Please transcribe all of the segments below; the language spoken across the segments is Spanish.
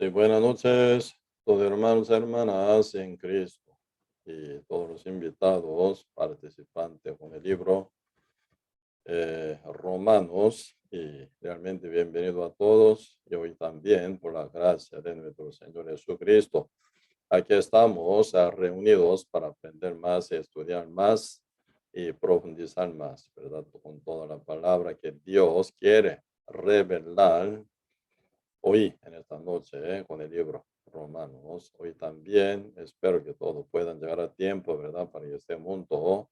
Sí, buenas noches, todos hermanos y hermanas en Cristo y todos los invitados, participantes con el libro Romanos. Y realmente bienvenido a todos y hoy también por la gracia de nuestro Señor Jesucristo. Aquí estamos reunidos para aprender más, estudiar más y profundizar más, ¿verdad? Con toda la palabra que Dios quiere revelar hoy, en esta noche, con el libro Romanos. Hoy también espero que todos puedan llegar a tiempo, ¿verdad? Para que estemos juntos,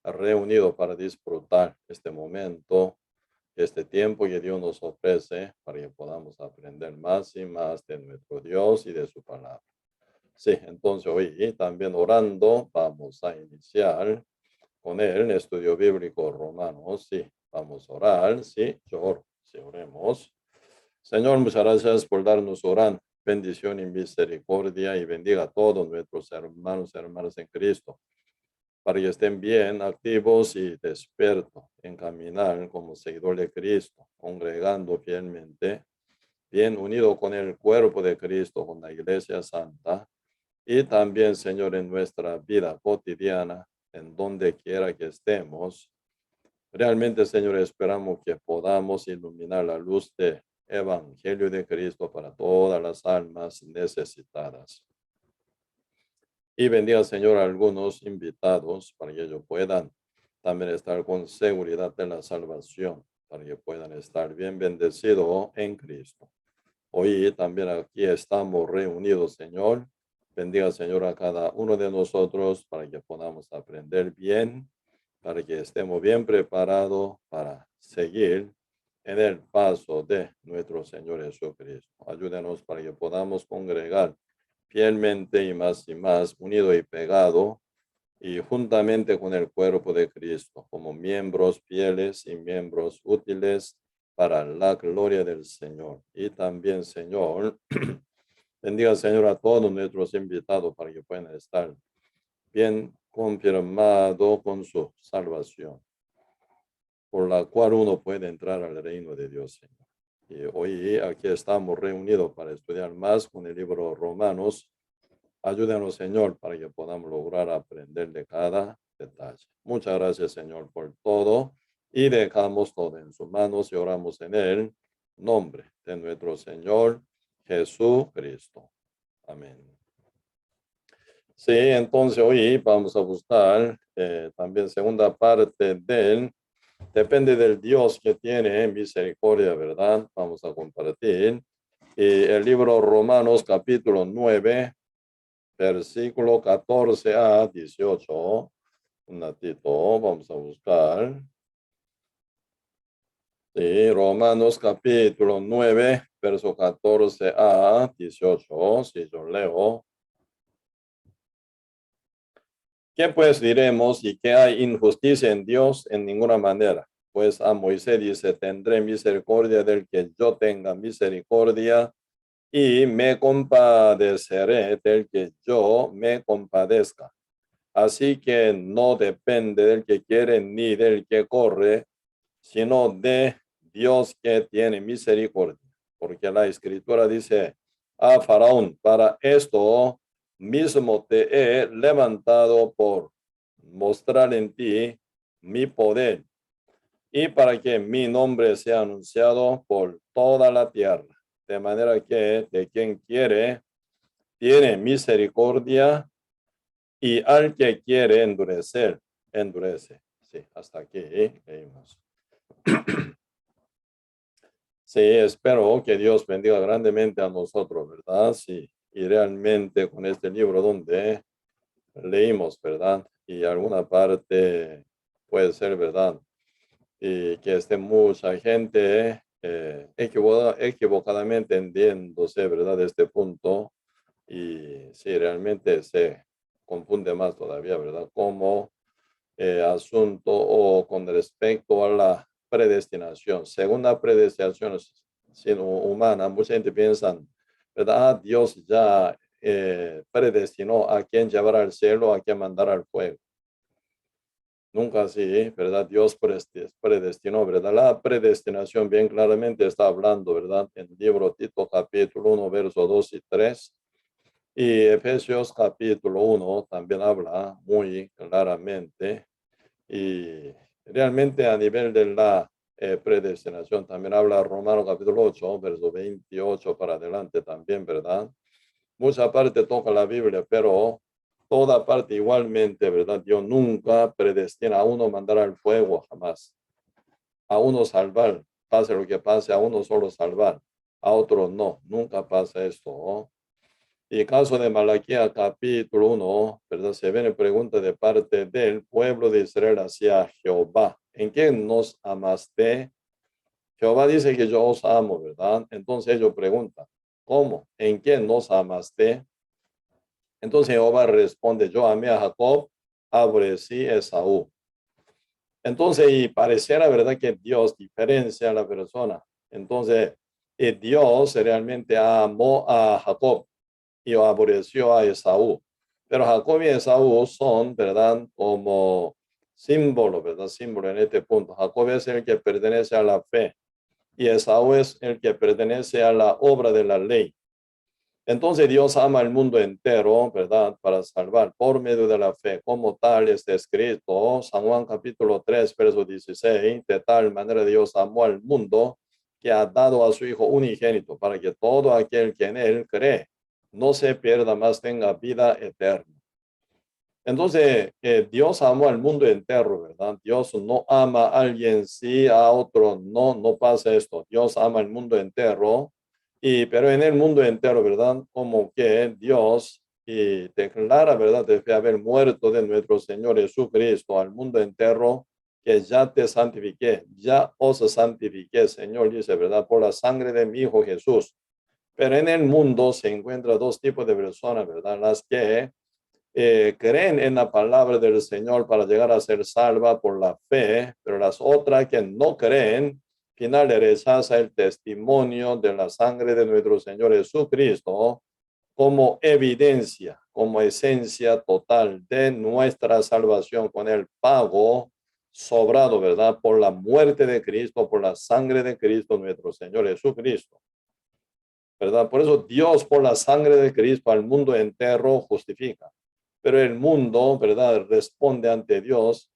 reunidos para disfrutar este momento, este tiempo que Dios nos ofrece para que podamos aprender más y más de nuestro Dios y de su palabra. Sí, entonces hoy también orando vamos a iniciar con el estudio bíblico Romanos. Sí, vamos a orar. Sí, yo oro. Sí, oremos. Señor, muchas gracias por darnos orar, bendición y misericordia y bendiga a todos nuestros hermanos y hermanas en Cristo, para que estén bien activos y despiertos en caminar como seguidor de Cristo, congregando fielmente, bien unido con el cuerpo de Cristo, con la Iglesia Santa, y también, Señor, en nuestra vida cotidiana, en donde quiera que estemos. Realmente, Señor, esperamos que podamos iluminar la luz de Evangelio de Cristo para todas las almas necesitadas. Y bendiga, Señor, a algunos invitados para que ellos puedan también estar con seguridad en la salvación, para que puedan estar bien bendecidos en Cristo. Hoy también aquí estamos reunidos, Señor. Bendiga, Señor, a cada uno de nosotros para que podamos aprender bien, para que estemos bien preparados para seguir en el paso de nuestro Señor Jesucristo. Ayúdenos para que podamos congregar fielmente y más unido y pegado y juntamente con el cuerpo de Cristo, como miembros fieles y miembros útiles para la gloria del Señor. Y también, Señor, bendiga, Señor, a todos nuestros invitados para que puedan estar bien confirmados con su salvación, por la cual uno puede entrar al reino de Dios, Señor. Y hoy aquí estamos reunidos para estudiar más con el libro Romanos. Ayúdanos, Señor, para que podamos lograr aprender de cada detalle. Muchas gracias, Señor, por todo. Y dejamos todo en sus manos y oramos en el nombre de nuestro Señor Jesucristo. Amén. Sí, entonces hoy vamos a buscar también segunda parte del, depende del Dios que tiene misericordia, ¿verdad? Vamos a compartir. Y el libro Romanos capítulo 9, versículo 14 a 18. Un ratito, vamos a buscar. Sí, Romanos capítulo 9, verso 14 a 18. Si yo leo. ¿Qué pues diremos y que hay injusticia en Dios? En ninguna manera. Pues a Moisés dice, tendré misericordia del que yo tenga misericordia y me compadeceré del que yo me compadezca. Así que no depende del que quiere ni del que corre, sino de Dios que tiene misericordia. Porque la escritura dice a Faraón, para esto mismo te he levantado por mostrar en ti mi poder y para que mi nombre sea anunciado por toda la tierra. De manera que de quien quiere, tiene misericordia y al que quiere endurecer, endurece. Sí, hasta aquí leímos. Sí, espero que Dios bendiga grandemente a nosotros, ¿verdad? Sí, y realmente con este libro donde leímos, ¿verdad? Y alguna parte puede ser verdad. Y que esté mucha gente equivocadamente entendiéndose, ¿verdad? De este punto. Y sí, realmente se confunde más todavía, ¿verdad? Como asunto o con respecto a la predestinación. Según la predestinación sino humana, mucha gente piensa, ¿verdad? Dios ya predestinó a quién llevar al cielo, a quién mandar al fuego. Nunca así, ¿verdad? Dios predestinó, ¿verdad? La predestinación bien claramente está hablando, ¿verdad? En el libro Tito capítulo 1, verso 2 y 3. Y Efesios capítulo 1 también habla muy claramente. Y realmente a nivel de la predestinación también habla Romano capítulo 8, verso 28 para adelante también, ¿verdad? Mucha parte toca la Biblia, pero toda parte igualmente, ¿verdad? Dios nunca predestina a uno mandar al fuego, jamás. A uno salvar, pase lo que pase, a uno solo salvar, a otro no, nunca pasa esto, ¿no? Y el caso de Malaquías capítulo 1, ¿verdad? Se viene pregunta de parte del pueblo de Israel hacia Jehová. ¿En qué nos amaste? Jehová dice que yo os amo, ¿verdad? Entonces ellos preguntan, ¿cómo? ¿En qué nos amaste? Entonces Jehová responde, yo amé a Jacob, aborrecí a Esaú. Entonces, y pareciera, ¿verdad?, que Dios diferencia a la persona. Entonces, Dios realmente amó a Jacob y aborreció a Esaú. Pero Jacob y Esaú son, ¿verdad?, como símbolo, ¿verdad? Símbolo en este punto. Jacob es el que pertenece a la fe y Esaú es el que pertenece a la obra de la ley. Entonces Dios ama al mundo entero, ¿verdad? Para salvar por medio de la fe. Como tal está escrito, San Juan capítulo 3, verso 16, de tal manera Dios amó al mundo que ha dado a su Hijo unigénito para que todo aquel que en él cree no se pierda, más tenga vida eterna. Entonces, Dios amó al mundo entero, ¿verdad? Dios no ama a alguien sí, a otro no, no pasa esto. Dios ama al mundo entero, pero en el mundo entero, ¿verdad? Como que Dios declara, ¿verdad? De haber muerto de nuestro Señor Jesucristo al mundo entero, que ya te santifiqué, ya os santifiqué, Señor, dice, ¿verdad? Por la sangre de mi Hijo Jesús. Pero en el mundo se encuentran dos tipos de personas, ¿verdad? Las que creen en la palabra del Señor para llegar a ser salva por la fe, pero las otras que no creen, finalmente rechaza el testimonio de la sangre de nuestro Señor Jesucristo como evidencia, como esencia total de nuestra salvación con el pago sobrado, ¿verdad? Por la muerte de Cristo, por la sangre de Cristo, nuestro Señor Jesucristo, ¿verdad? Por eso Dios, por la sangre de Cristo, al mundo entero justifica. Pero el mundo, ¿verdad?, responde ante Dios.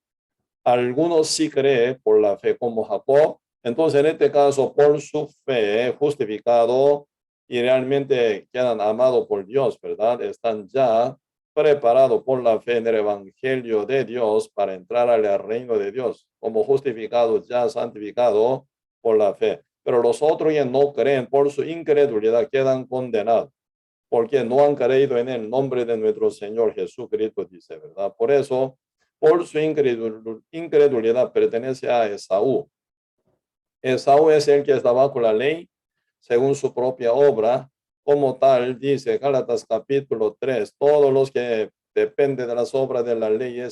Algunos sí creen por la fe como Jacob. Entonces, en este caso, por su fe, justificado y realmente quedan amados por Dios, ¿verdad? Están ya preparados por la fe en el Evangelio de Dios para entrar al reino de Dios, como justificados, ya santificados por la fe. Pero los otros que no creen por su incredulidad quedan condenados porque no han creído en el nombre de nuestro Señor Jesucristo, dice, ¿verdad? Por eso, por su incredulidad pertenece a Esaú. Esaú es el que está bajo la ley, según su propia obra, como tal, dice Gálatas capítulo 3, todos los que dependen de las obras de la ley,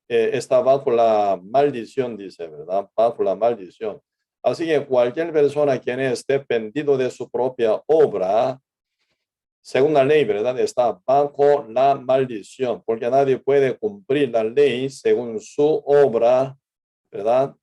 está bajo la maldición, dice, ¿verdad? Bajo la maldición. Así que cualquier persona quien es dependido de su propia obra, según la ley, ¿verdad? Está bajo la maldición, porque nadie puede cumplir la ley según su obra, ¿verdad?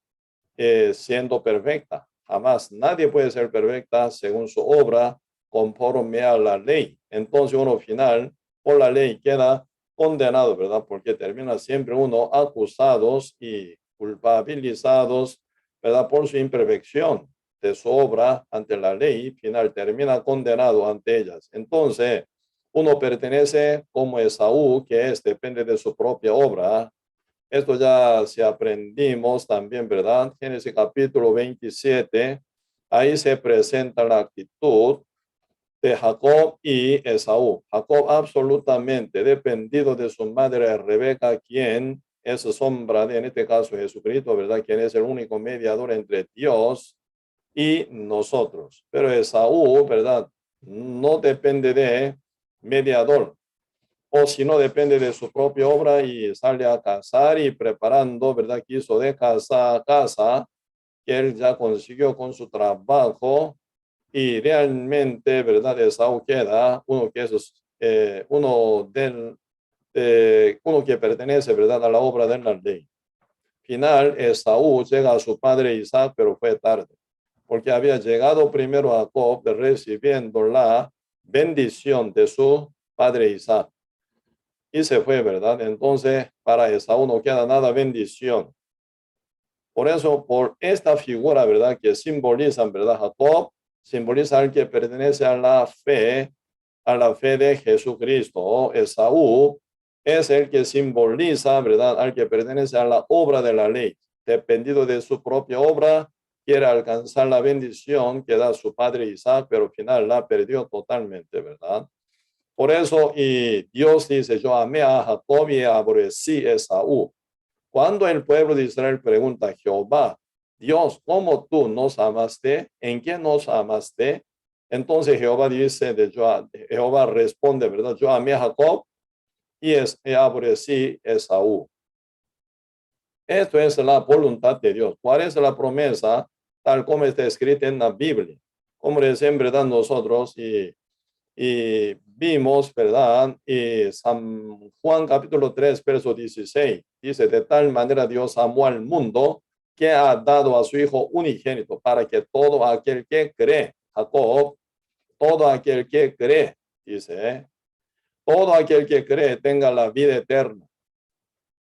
Siendo perfecta. Jamás nadie puede ser perfecta según su obra conforme a la ley. Entonces uno final, por la ley, queda condenado, ¿verdad? Porque termina siempre uno acusados y culpabilizados, ¿verdad? Por su imperfección de su obra ante la ley, final termina condenado ante ellas. Entonces, uno pertenece como Esaú, que depende de su propia obra. Esto ya se aprendimos también, ¿verdad? Génesis capítulo 27, ahí se presenta la actitud de Jacob y Esaú. Jacob absolutamente dependido de su madre Rebeca, quien es sombra de, en este caso, Jesucristo, ¿verdad? Quien es el único mediador entre Dios y nosotros. Pero Esaú, ¿verdad? No depende de mediador, o si no depende de su propia obra y sale a cazar y preparando, ¿verdad? Quiso de casa que él ya consiguió con su trabajo y realmente, ¿verdad? Esaú queda uno que es uno que pertenece, ¿verdad? A la obra de la ley. final Esaú llega a su padre Isaac, pero fue tarde, porque había llegado primero a Jacob recibiendo la bendición de su padre Isaac. Y se fue, ¿verdad? Entonces, para Esaú no queda nada bendición. Por eso, por esta figura, ¿verdad? Que simbolizan, ¿verdad? Jacob simboliza al que pertenece a la fe de Jesucristo. Esaú es el que simboliza, ¿verdad? Al que pertenece a la obra de la ley. Dependido de su propia obra, quiere alcanzar la bendición que da su padre Isaac, pero al final la perdió totalmente, ¿verdad? Por eso, y Dios dice, yo amé a Jacob y aborrecí a Esaú. Cuando el pueblo de Israel pregunta a Jehová, Dios, ¿cómo tú nos amaste? ¿En qué nos amaste? Entonces Jehová dice, Jehová responde, ¿verdad? Yo amé a Jacob y aborrecí a Esaú. Esto es la voluntad de Dios. ¿Cuál es la promesa? Tal como está escrita en la Biblia. Como recién, ¿verdad? Nosotros y vimos, ¿verdad? Y San Juan capítulo 3, verso 16, dice, de tal manera Dios amó al mundo que ha dado a su Hijo unigénito para que todo aquel que cree, Jacob, todo aquel que cree, dice, todo aquel que cree tenga la vida eterna,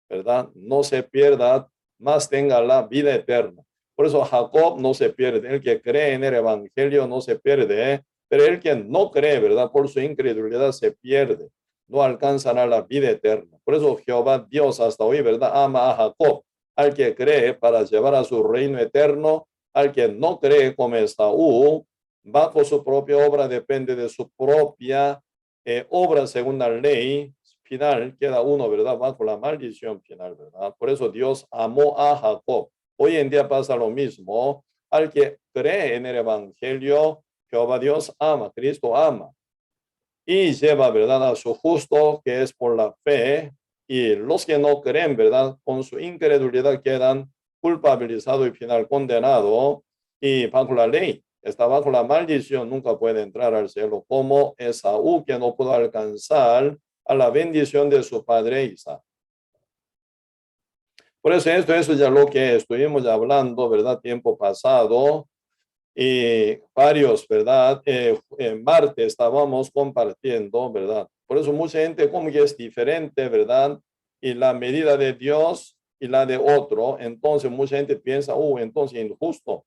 ¿verdad? No se pierda, más tenga la vida eterna. Por eso Jacob no se pierde. El que cree en el evangelio no se pierde, ¿eh? Pero el que no cree, ¿verdad? Por su incredulidad se pierde. No alcanzará la vida eterna. Por eso Jehová Dios hasta hoy, ¿verdad? Ama a Jacob, al que cree para llevar a su reino eterno, al que no cree como Esaú, bajo su propia obra, depende de su propia obra según la ley final, queda uno, ¿verdad? Bajo la maldición final, ¿verdad? Por eso Dios amó a Jacob. Hoy en día pasa lo mismo. Al que cree en el evangelio, Jehová Dios ama, Cristo ama. Y lleva, ¿verdad? A su justo, que es por la fe. Y los que no creen, ¿verdad? Con su incredulidad quedan culpabilizados y final condenados. Y bajo la ley, está bajo la maldición, nunca puede entrar al cielo, como Esaú, que no pudo alcanzar a la bendición de su padre Isaac. Por eso esto es ya lo que estuvimos hablando, ¿verdad? Tiempo pasado y varios, ¿verdad? En martes estábamos compartiendo, ¿verdad? Por eso mucha gente como que es diferente, ¿verdad? Y la medida de Dios y la de otro, entonces mucha gente piensa, entonces injusto.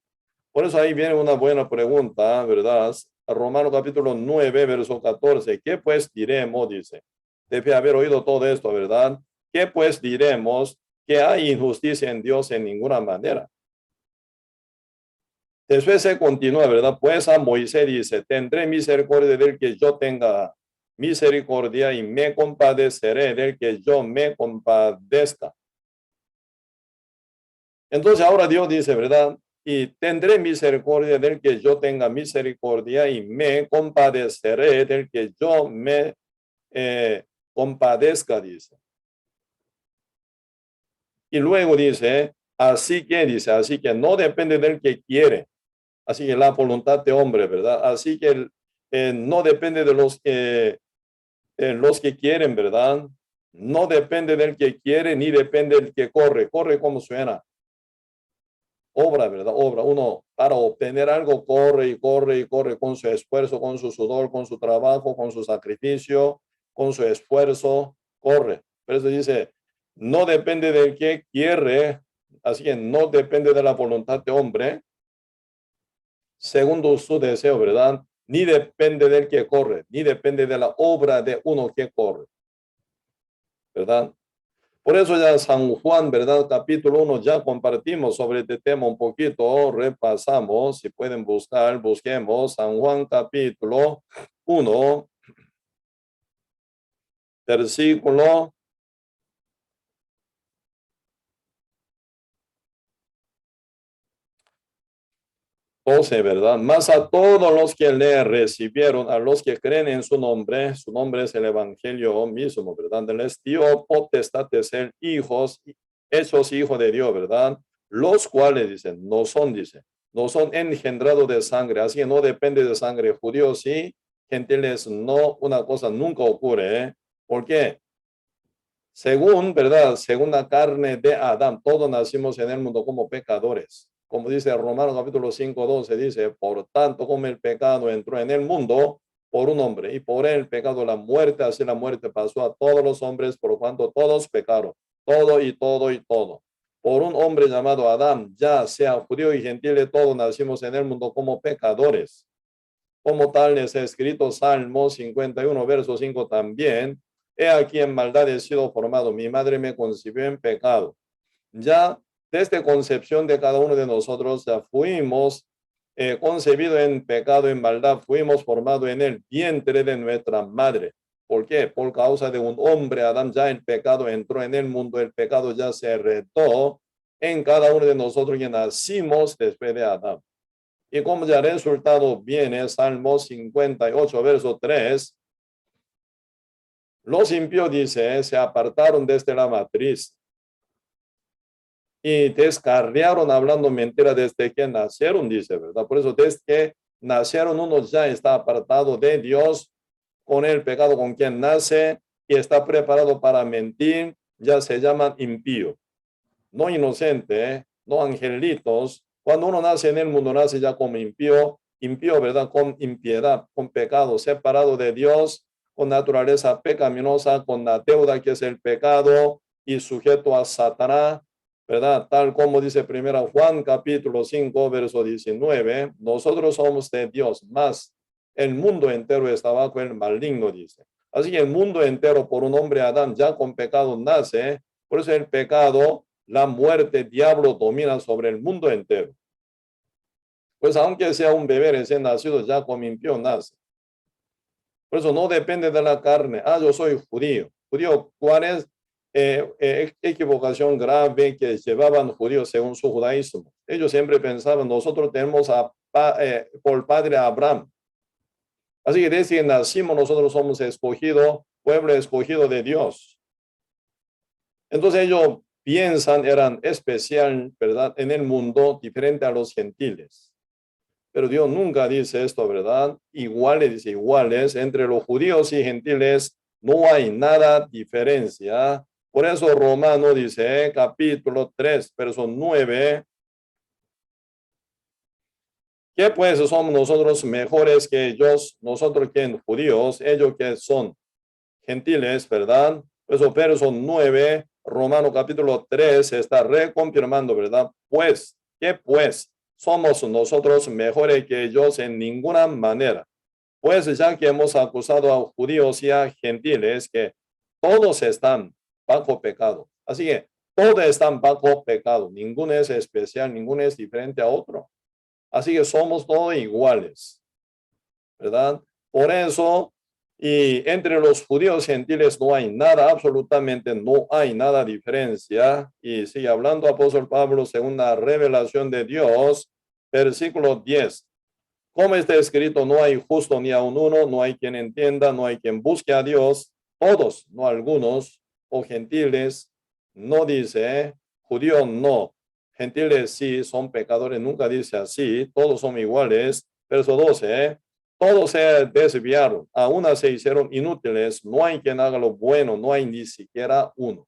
Por eso ahí viene una buena pregunta, ¿verdad? Romanos capítulo 9, verso 14. ¿Qué pues diremos? Dice. Debe haber oído todo esto, ¿verdad? ¿Qué pues diremos? Que hay injusticia en Dios en ninguna manera. Después se continúa, ¿verdad? Pues a Moisés dice, tendré misericordia del que yo tenga misericordia y me compadeceré del que yo me compadezca. Entonces ahora Dios dice, ¿verdad? Y tendré misericordia del que yo tenga misericordia y me compadeceré del que yo me compadezca, dice. Y luego dice, así que no depende del que quiere, así que la voluntad de hombre, ¿verdad? Así que no depende de los que quieren, ¿verdad? No depende del que quiere ni depende del que corre. Corre como suena. Obra, ¿verdad? Obra. Uno para obtener algo corre y corre y corre con su esfuerzo, con su sudor, con su trabajo, con su sacrificio, con su esfuerzo, corre. Pero eso dice, no depende del que quiere, así que no depende de la voluntad de hombre, segundo su deseo, ¿verdad? Ni depende del que corre, ni depende de la obra de uno que corre, ¿verdad? Por eso ya San Juan, ¿verdad? Capítulo 1, ya compartimos sobre este tema un poquito, repasamos, si pueden buscar, busquemos San Juan capítulo 1, versículo 12, ¿verdad? Más a todos los que le recibieron, a los que creen en su nombre es el evangelio mismo, ¿verdad? Les dio potestad de ser hijos, hechos hijos de Dios, ¿verdad? Los cuales, dicen, no son engendrados de sangre, así que no depende de sangre. Judíos sí, gentiles no, una cosa nunca ocurre, ¿eh? ¿Por qué? según, ¿verdad? Según la carne de Adán, todos nacimos en el mundo como pecadores. Como dice Romanos capítulo 5:12, dice, por tanto, como el pecado entró en el mundo por un hombre, y por el pecado la muerte, así la muerte pasó a todos los hombres, por cuanto todos pecaron, todo y todo y todo. Por un hombre llamado Adán, ya sea judío y gentil, todos nacimos en el mundo como pecadores. Como tal es escrito Salmo 51, verso 5 también. He aquí en maldad he sido formado, mi madre me concibió en pecado. Ya desde concepción de cada uno de nosotros ya fuimos concebidos en pecado, en maldad, fuimos formados en el vientre de nuestra madre. ¿Por qué? Por causa de un hombre, Adán, ya el pecado entró en el mundo, el pecado ya se heredó en cada uno de nosotros que nacimos después de Adán. Y como ya resultado viene, Salmo 58, verso 3, los impíos, dice, se apartaron desde la matriz y descarriaron hablando mentira desde que nacieron, dice, ¿verdad? Por eso desde que nacieron uno ya está apartado de Dios con el pecado con quien nace y está preparado para mentir, ya se llaman impío, no inocente, no angelitos. Cuando uno nace en el mundo, nace ya como impío, impío, ¿verdad? Con impiedad, con pecado, separado de Dios, con naturaleza pecaminosa, con la deuda que es el pecado y sujeto a Satanás, ¿verdad? Tal como dice 1 Juan capítulo 5, verso 19, nosotros somos de Dios, más el mundo entero está bajo el maligno, dice. Así que el mundo entero por un hombre Adán ya con pecado nace, por eso el pecado, la muerte, el diablo domina sobre el mundo entero. Pues aunque sea un bebé recién nacido, ya como impío nace. Por eso no depende de la carne. Ah, yo soy judío. Judío, ¿cuál es equivocación grave que llevaban judíos según su judaísmo? Ellos siempre pensaban, nosotros tenemos por padre a Abraham. Así que desde que nacimos nosotros somos escogido, pueblo escogido de Dios. Entonces ellos piensan, eran especial, ¿verdad? En el mundo, diferente a los gentiles. Pero Dios nunca dice esto, ¿verdad? Iguales, dice iguales, entre los judíos y gentiles no hay nada diferencia. Por eso Romano dice, capítulo 3, verso 9, que pues somos nosotros mejores que ellos, nosotros que judíos, ellos que son gentiles, ¿verdad? Eso, verso 9, Romano capítulo 3 está reconfirmando, ¿verdad? Pues, ¿qué pues? Somos nosotros mejores que ellos en ninguna manera. Pues ya que hemos acusado a judíos y a gentiles que todos están bajo pecado. Así que todos están bajo pecado. Ninguno es especial, ninguno es diferente a otro. Así que somos todos iguales, ¿verdad? Por eso, y entre los judíos gentiles no hay nada, absolutamente no hay nada diferencia. Y sigue hablando apóstol Pablo según la revelación de Dios, versículo 10. Como está escrito, no hay justo ni aun uno, no hay quien entienda, no hay quien busque a Dios. Todos, no algunos, o gentiles, no dice, judíos no. Gentiles sí, son pecadores, nunca dice así, todos son iguales. Verso 12, todos se desviaron, aún se hicieron inútiles, no hay quien haga lo bueno, no hay ni siquiera uno.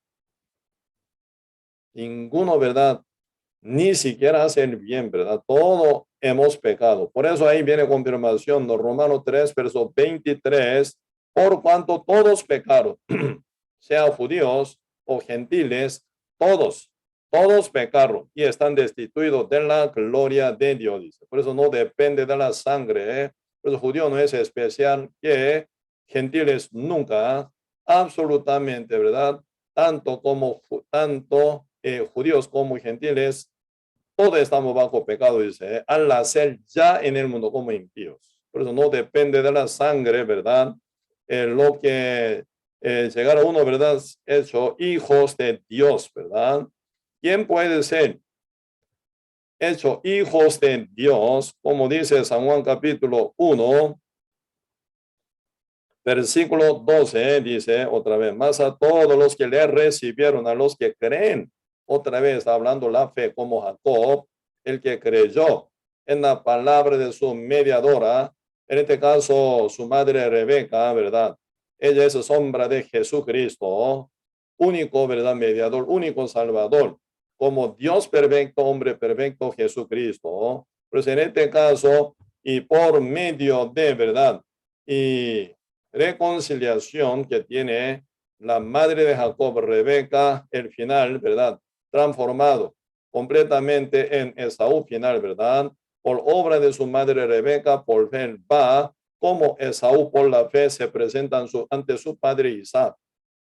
Ninguno, ¿verdad? Ni siquiera hace el bien, ¿verdad? Todo hemos pecado. Por eso ahí viene confirmación, ¿no? Romanos 3, verso 23, por cuanto todos pecaron, sea judíos o gentiles, todos pecaron y están destituidos de la gloria de Dios, dice. Por eso no depende de la sangre, ¿eh? Por eso judío no es especial que gentiles nunca, absolutamente, ¿verdad? Tanto judíos como gentiles, todos estamos bajo pecado, dice, al nacer ya en el mundo como impíos. Por eso no depende de la sangre, ¿verdad? Lo que llegar a uno, ¿verdad? Hecho hijos de Dios, ¿verdad? ¿Quién puede ser hecho hijos de Dios? Como dice San Juan capítulo 1, versículo 12, dice otra vez, más a todos los que le recibieron, a los que creen, otra vez hablando la fe como Jacob, el que creyó en la palabra de su mediadora, en este caso su madre Rebeca, ¿verdad? Ella es sombra de Jesucristo, único, ¿verdad? Mediador, único Salvador, como Dios perfecto, hombre perfecto, Jesucristo. Pues en este caso, y por medio de, ¿verdad? Y reconciliación que tiene la madre de Jacob, Rebeca, el final, ¿verdad? Transformado completamente en Esaú final, ¿verdad? Por obra de su madre Rebeca, por fe va, como Esaú por la fe se presenta ante su padre Isaac.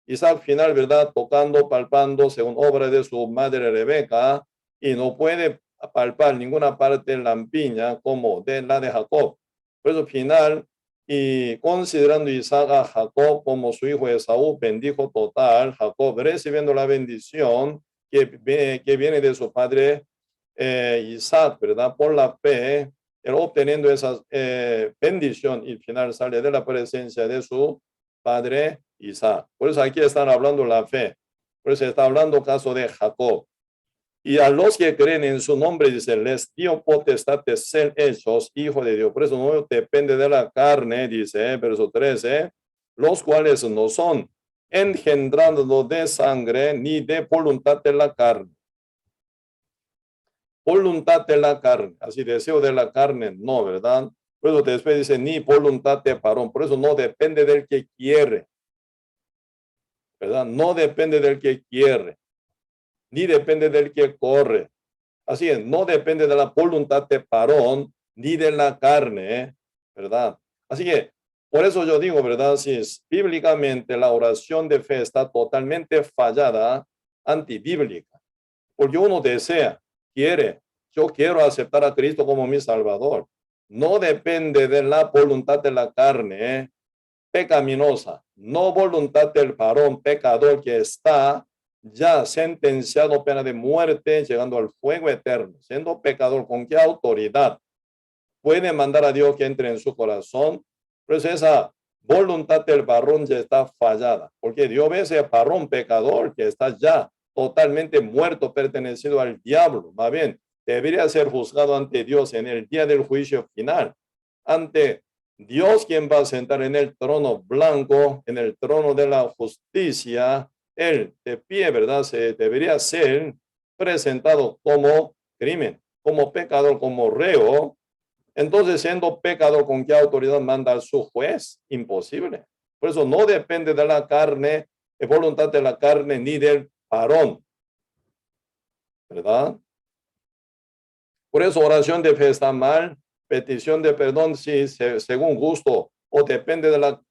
Isaac final, ¿verdad? Tocando, palpando, según obra de su madre Rebeca, y no puede palpar ninguna parte lampiña como de la de Jacob. Por eso final, y considerando Isaac a Jacob como su hijo Esaú, bendijo total, Jacob recibiendo la bendición que viene de su padre Isaac, ¿verdad? Por la fe, él obteniendo esa bendición y al final sale de la presencia de su padre Isaac. Por eso aquí están hablando la fe. Por eso está hablando caso de Jacob. Y a los que creen en su nombre, dice, les dio potestad de ser hechos hijos de Dios. Por eso no depende de la carne, dice, verso 13, los cuales no son engendrados de sangre ni de voluntad de la carne. Voluntad de la carne, así deseo de la carne, no, ¿verdad? Por eso después dice, ni voluntad de varón. Por eso no depende del que quiere, ¿verdad? No depende del que quiere, ni depende del que corre. Así es, no depende de la voluntad de varón, ni de la carne, ¿verdad? Así que, por eso yo digo, ¿verdad? Si es bíblicamente la oración de fe está totalmente fallada, antibíblica, porque uno desea, quiere, yo quiero aceptar a Cristo como mi Salvador. No depende de la voluntad de la carne, pecaminosa, no voluntad del varón pecador que está ya sentenciado pena de muerte, llegando al fuego eterno, siendo pecador. ¿Con qué autoridad puede mandar a Dios que entre en su corazón? Pues esa voluntad del varón ya está fallada, porque Dios ve ese varón pecador que está ya totalmente muerto, pertenecido al diablo. Más bien, debería ser juzgado ante Dios en el día del juicio final, ante Dios, quien va a sentar en el trono blanco, en el trono de la justicia. Él de pie, ¿verdad? Se debería ser presentado como crimen, como pecador, como reo. Entonces, siendo pecador, ¿con qué autoridad manda su juez? Imposible. Por eso no depende de la carne, de voluntad de la carne, ni del varón, ¿verdad? Por eso oración de fe está mal, petición de perdón, sí, según gusto, o depende de la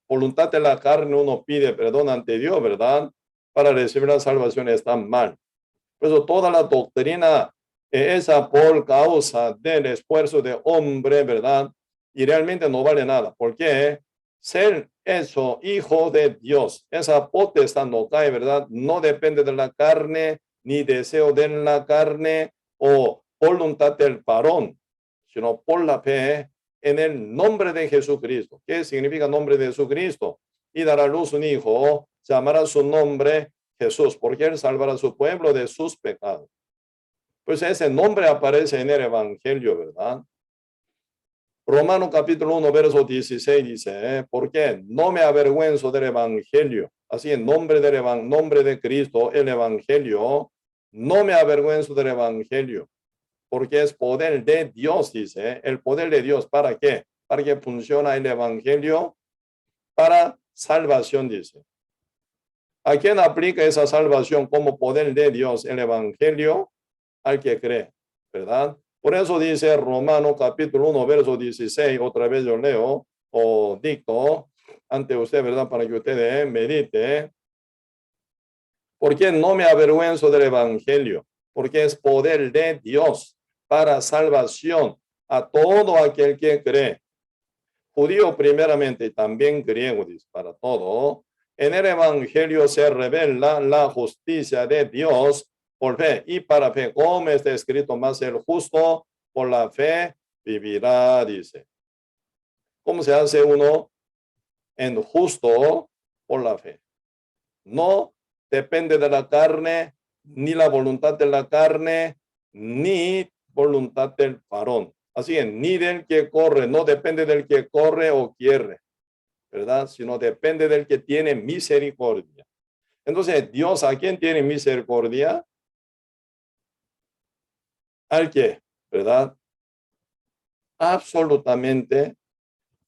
voluntad de la carne, uno pide perdón ante Dios, ¿verdad? Para recibir la salvación está mal. Por eso toda la doctrina esa por causa del esfuerzo de hombre, ¿verdad? Y realmente no vale nada. ¿Por qué? Ser hecho hijo de Dios, esa potestad no cae, ¿verdad? No depende de la carne, ni deseo de la carne o voluntad del varón, sino por la fe en el nombre de Jesucristo. ¿Qué significa nombre de Jesucristo? Y dará a luz un hijo, llamará su nombre Jesús, porque él salvará a su pueblo de sus pecados. Pues ese nombre aparece en el Evangelio, ¿verdad? Romano capítulo 1, verso 16 dice, ¿por qué? No me avergüenzo del Evangelio. Así en nombre nombre de Cristo, el Evangelio, no me avergüenzo del Evangelio, porque es poder de Dios, dice, el poder de Dios. ¿Para qué? Para que funcione el Evangelio para salvación, dice. ¿A quién aplica esa salvación como poder de Dios? El Evangelio al que cree, ¿verdad? Por eso dice Romano capítulo 1, verso 16, otra vez yo leo o dicto ante usted, ¿verdad? Para que usted medite. Porque no me avergüenzo del Evangelio, porque es poder de Dios para salvación a todo aquel que cree. Judío primeramente y también griego, dice, para todo. En el Evangelio se revela la justicia de Dios por fe y para fe, como está escrito, más el justo por la fe vivirá, dice. ¿Cómo se hace uno en justo por la fe? No depende de la carne, ni la voluntad de la carne, ni voluntad del varón. Así es, ni del que corre, no depende del que corre o quiere, ¿verdad? Sino depende del que tiene misericordia. Entonces, Dios, ¿a quién tiene misericordia? Al que, ¿verdad? Absolutamente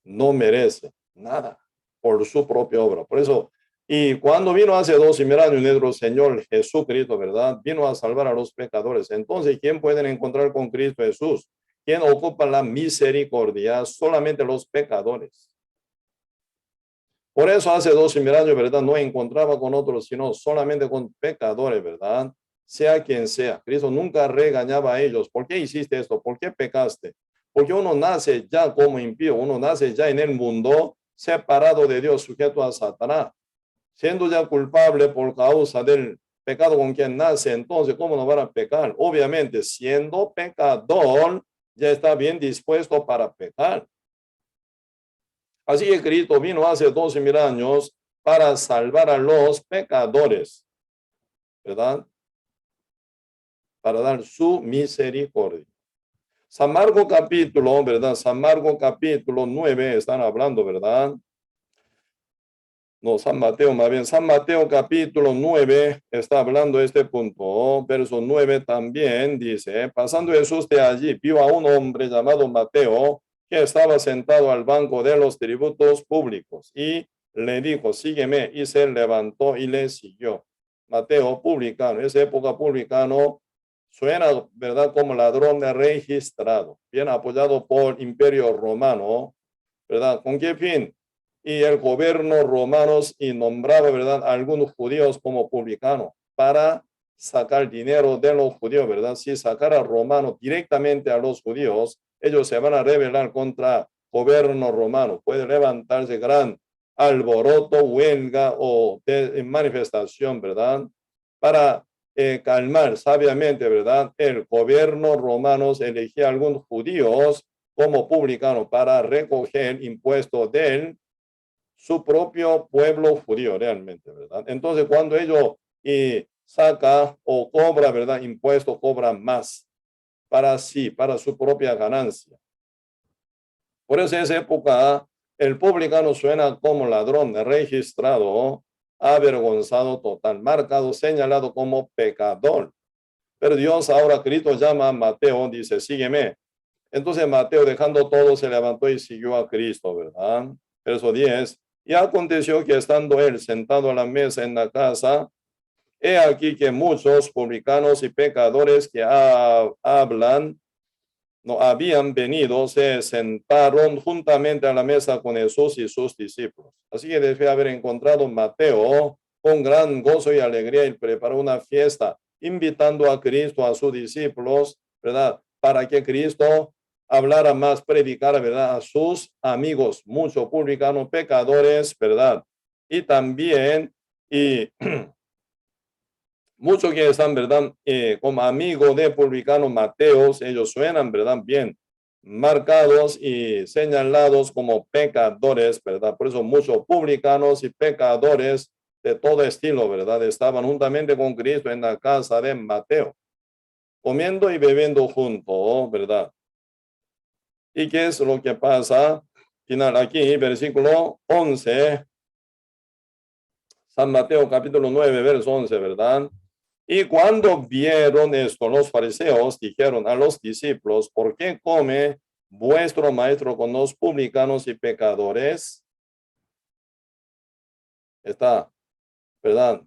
no merece nada por su propia obra. Por eso, y cuando vino hace 2000 años nuestro Señor Jesucristo, ¿verdad? Vino a salvar a los pecadores. Entonces, ¿quién pueden encontrar con Cristo Jesús? ¿Quién ocupa la misericordia? Solamente los pecadores. Por eso hace 2000 años, ¿verdad? No encontraba con otros, sino solamente con pecadores, ¿verdad? Sea quien sea. Cristo nunca regañaba a ellos. ¿Por qué hiciste esto? ¿Por qué pecaste? Porque uno nace ya como impío, uno nace ya en el mundo separado de Dios, sujeto a Satanás, siendo ya culpable por causa del pecado con quien nace. Entonces, ¿cómo no van a pecar? Obviamente, siendo pecador, ya está bien dispuesto para pecar. Así que Cristo vino hace 2000 años para salvar a los pecadores, ¿verdad? Para dar su misericordia. San Marcos capítulo, ¿verdad? San Marcos capítulo 9 están hablando, ¿verdad? No, San Mateo, más bien, San Mateo capítulo 9 está hablando de este punto. Verso 9 también dice, pasando Jesús de allí, vio a un hombre llamado Mateo que estaba sentado al banco de los tributos públicos y le dijo, sígueme, y se levantó y le siguió. Mateo, publicano, esa época publicano, suena, ¿verdad?, como ladrón registrado, bien apoyado por Imperio Romano, ¿verdad? ¿Con qué fin? Y el gobierno romano y nombraba, ¿verdad?, a algunos judíos como publicanos para sacar dinero de los judíos, ¿verdad? Si sacara romano directamente a los judíos, ellos se van a rebelar contra el gobierno romano. Puede levantarse gran alboroto, huelga o manifestación, ¿verdad? Para calmar sabiamente, ¿verdad? El gobierno romano elegía a algunos judíos como publicanos para recoger impuestos de su propio pueblo judío realmente, ¿verdad? Entonces, cuando ellos saca o cobra, ¿verdad?, impuestos, cobra más para sí, para su propia ganancia. Por eso en esa época el publicano suena como ladrón registrado, avergonzado total, marcado, señalado como pecador. Pero Dios ahora, Cristo llama a Mateo, dice, sígueme. Entonces Mateo, dejando todo, se levantó y siguió a Cristo, ¿verdad? Verso 10. Y aconteció que estando él sentado a la mesa en la casa, he aquí que muchos publicanos y pecadores que hablan, no habían venido, se sentaron juntamente a la mesa con Jesús y sus discípulos. Así que debe haber encontrado Mateo con gran gozo y alegría y preparó una fiesta, invitando a Cristo, a sus discípulos, ¿verdad? Para que Cristo hablara más, predicara, ¿verdad?, a sus amigos, muchos publicanos, pecadores, ¿verdad? Y también, y muchos que están, ¿verdad?, como amigos de publicanos Mateos, ellos suenan, ¿verdad?, bien marcados y señalados como pecadores, ¿verdad? Por eso muchos publicanos y pecadores de todo estilo, ¿verdad?, estaban juntamente con Cristo en la casa de Mateo, comiendo y bebiendo juntos, ¿verdad? ¿Y qué es lo que pasa? Final aquí, versículo 11, San Mateo capítulo 9, verso 11, ¿verdad? Y cuando vieron esto, los fariseos dijeron a los discípulos, ¿por qué come vuestro maestro con los publicanos y pecadores? Está, ¿verdad?,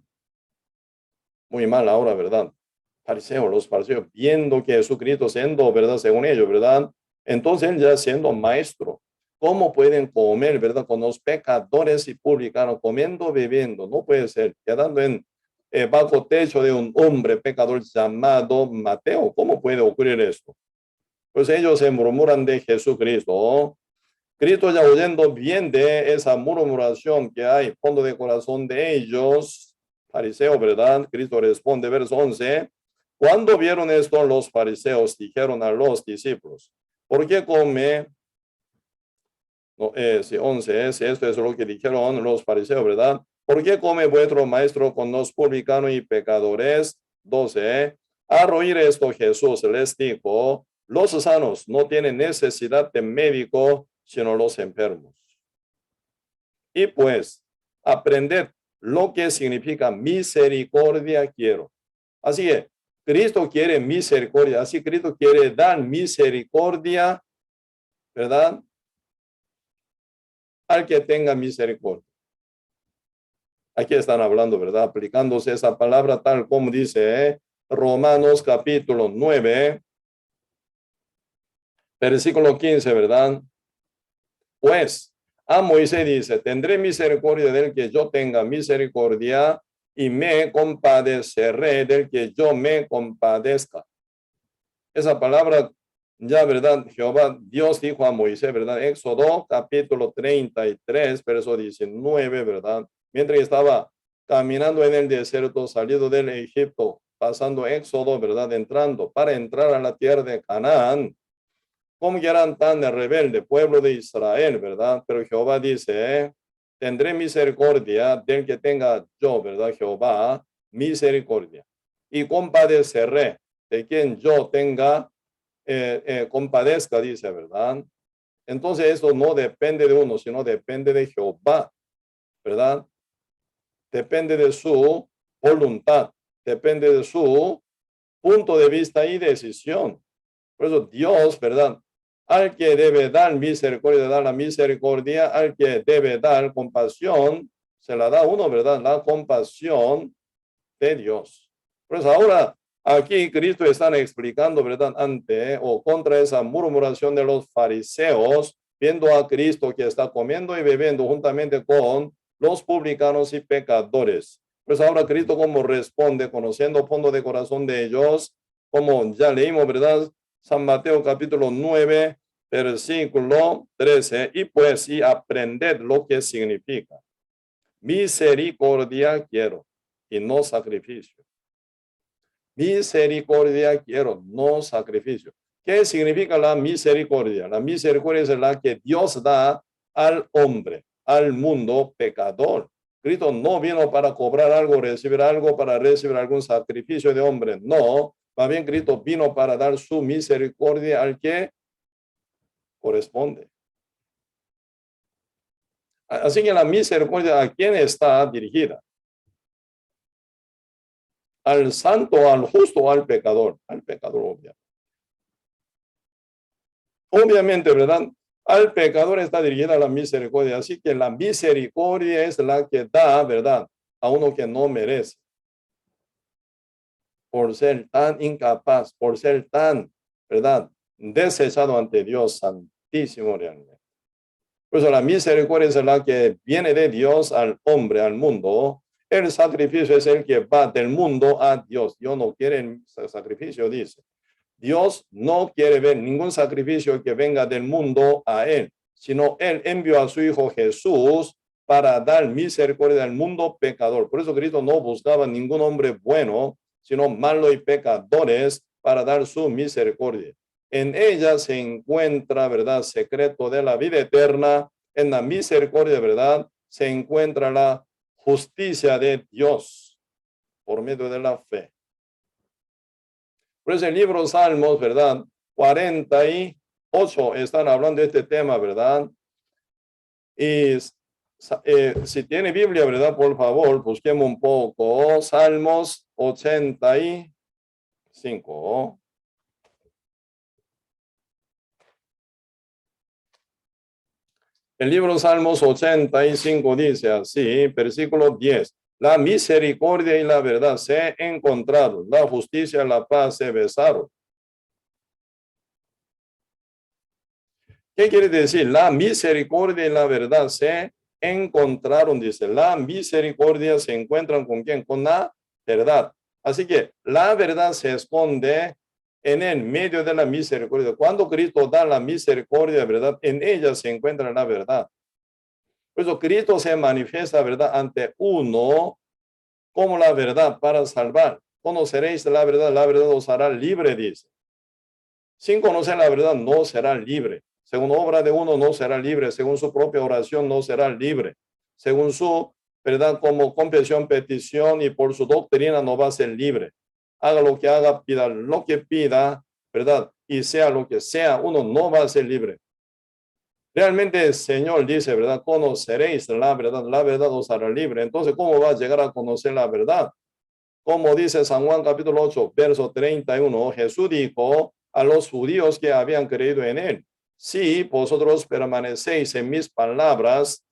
muy mal ahora, ¿verdad? Los fariseos, viendo que Jesucristo siendo, ¿verdad?, según ellos, ¿verdad? Entonces él ya siendo maestro, ¿cómo pueden comer, ¿verdad?, con los pecadores y publicanos, comiendo, bebiendo? No puede ser, quedando en bajo techo de un hombre pecador llamado Mateo. ¿Cómo puede ocurrir esto? Pues ellos se murmuran de Jesucristo. Cristo, ya oyendo bien de esa murmuración que hay fondo de corazón de ellos, fariseo, ¿verdad? Cristo responde, verso 11, cuando vieron esto, los fariseos dijeron a los discípulos, ¿por qué come? No, 11, esto es lo que dijeron los fariseos, ¿verdad? ¿Por qué come vuestro maestro con los publicanos y pecadores? 12, al oír esto, Jesús les dijo, los sanos no tienen necesidad de médico, sino los enfermos. Y pues, aprended lo que significa misericordia quiero. Así que Cristo quiere misericordia, así Cristo quiere dar misericordia, ¿verdad? Al que tenga misericordia. Aquí están hablando, ¿verdad? Aplicándose esa palabra tal como dice Romanos capítulo 9, versículo 15, ¿verdad? Pues a Moisés dice, tendré misericordia del que yo tenga misericordia y me compadeceré del que yo me compadezca. Esa palabra ya, ¿verdad? Jehová, Dios dijo a Moisés, ¿verdad? Éxodo capítulo 33, verso 19, ¿verdad? Mientras estaba caminando en el desierto, salido del Egipto, pasando Éxodo, ¿verdad? Entrando para entrar a la tierra de Canaán. Como que eran tan rebelde, pueblo de Israel, ¿verdad? Pero Jehová dice, tendré misericordia del que tenga yo, ¿verdad? Jehová, misericordia. Y compadeceré de quien yo tenga, compadezca, dice, ¿verdad? Entonces eso no depende de uno, sino depende de Jehová, ¿verdad? Depende de su voluntad, depende de su punto de vista y decisión. Por eso Dios, ¿verdad? Al que debe dar misericordia, da la misericordia, al que debe dar compasión, se la da uno, ¿verdad? La compasión de Dios. Por eso ahora, aquí Cristo está explicando, ¿verdad? Ante o contra esa murmuración de los fariseos, viendo a Cristo que está comiendo y bebiendo juntamente con los publicanos y pecadores. Pues ahora Cristo como responde, conociendo el fondo de corazón de ellos, como ya leímos, ¿verdad? San Mateo capítulo 9, versículo 13, y pues y aprended lo que significa. Misericordia quiero y no sacrificio. Misericordia quiero, no sacrificio. ¿Qué significa la misericordia? La misericordia es la que Dios da al hombre, al mundo pecador. Cristo no vino para cobrar algo, recibir algo, para recibir algún sacrificio de hombre. No, más bien Cristo vino para dar su misericordia al que corresponde. Así que la misericordia, ¿a quién está dirigida? Al santo, al justo, al pecador, obviamente. Obviamente, ¿verdad? Al pecador está dirigida la misericordia, así que la misericordia es la que da, ¿verdad? A uno que no merece, por ser tan incapaz, por ser tan, ¿verdad? Desechado ante Dios Santísimo realmente. Por eso la misericordia es la que viene de Dios al hombre, al mundo. El sacrificio es el que va del mundo a Dios. Dios no quiere el sacrificio, dice. Dios no quiere ver ningún sacrificio que venga del mundo a él, sino él envió a su Hijo Jesús para dar misericordia al mundo pecador. Por eso Cristo no buscaba ningún hombre bueno, sino malo y pecadores para dar su misericordia. En ella se encuentra, ¿verdad?, secreto de la vida eterna. En la misericordia, ¿verdad?, se encuentra la justicia de Dios por medio de la fe. Por eso el libro Salmos, ¿verdad? 48 están hablando de este tema, ¿verdad? Y si tiene Biblia, ¿verdad? Por favor, busquemos un poco. Salmos 85. El libro Salmos 85 dice así, versículo 10. La misericordia y la verdad se encontraron, la justicia y la paz se besaron. ¿Qué quiere decir? La misericordia y la verdad se encontraron, dice. La misericordia se encuentran con quién? Con la verdad. Así que la verdad se esconde en el medio de la misericordia. Cuando Cristo da la misericordia, ¿verdad? En ella se encuentra la verdad. Por eso Cristo se manifiesta, ¿verdad?, ante uno como la verdad para salvar. Conoceréis la verdad os hará libre, dice. Sin conocer la verdad no será libre. Según obra de uno no será libre. Según su propia oración no será libre. Según su verdad como confesión, petición y por su doctrina no va a ser libre. Haga lo que haga, pida lo que pida, ¿verdad? Y sea lo que sea, uno no va a ser libre. Realmente el Señor dice, ¿verdad? Conoceréis la verdad os hará libre. Entonces, ¿cómo va a llegar a conocer la verdad? Como dice San Juan capítulo 8, verso 31, Jesús dijo a los judíos que habían creído en él, si vosotros permanecéis en mis palabras,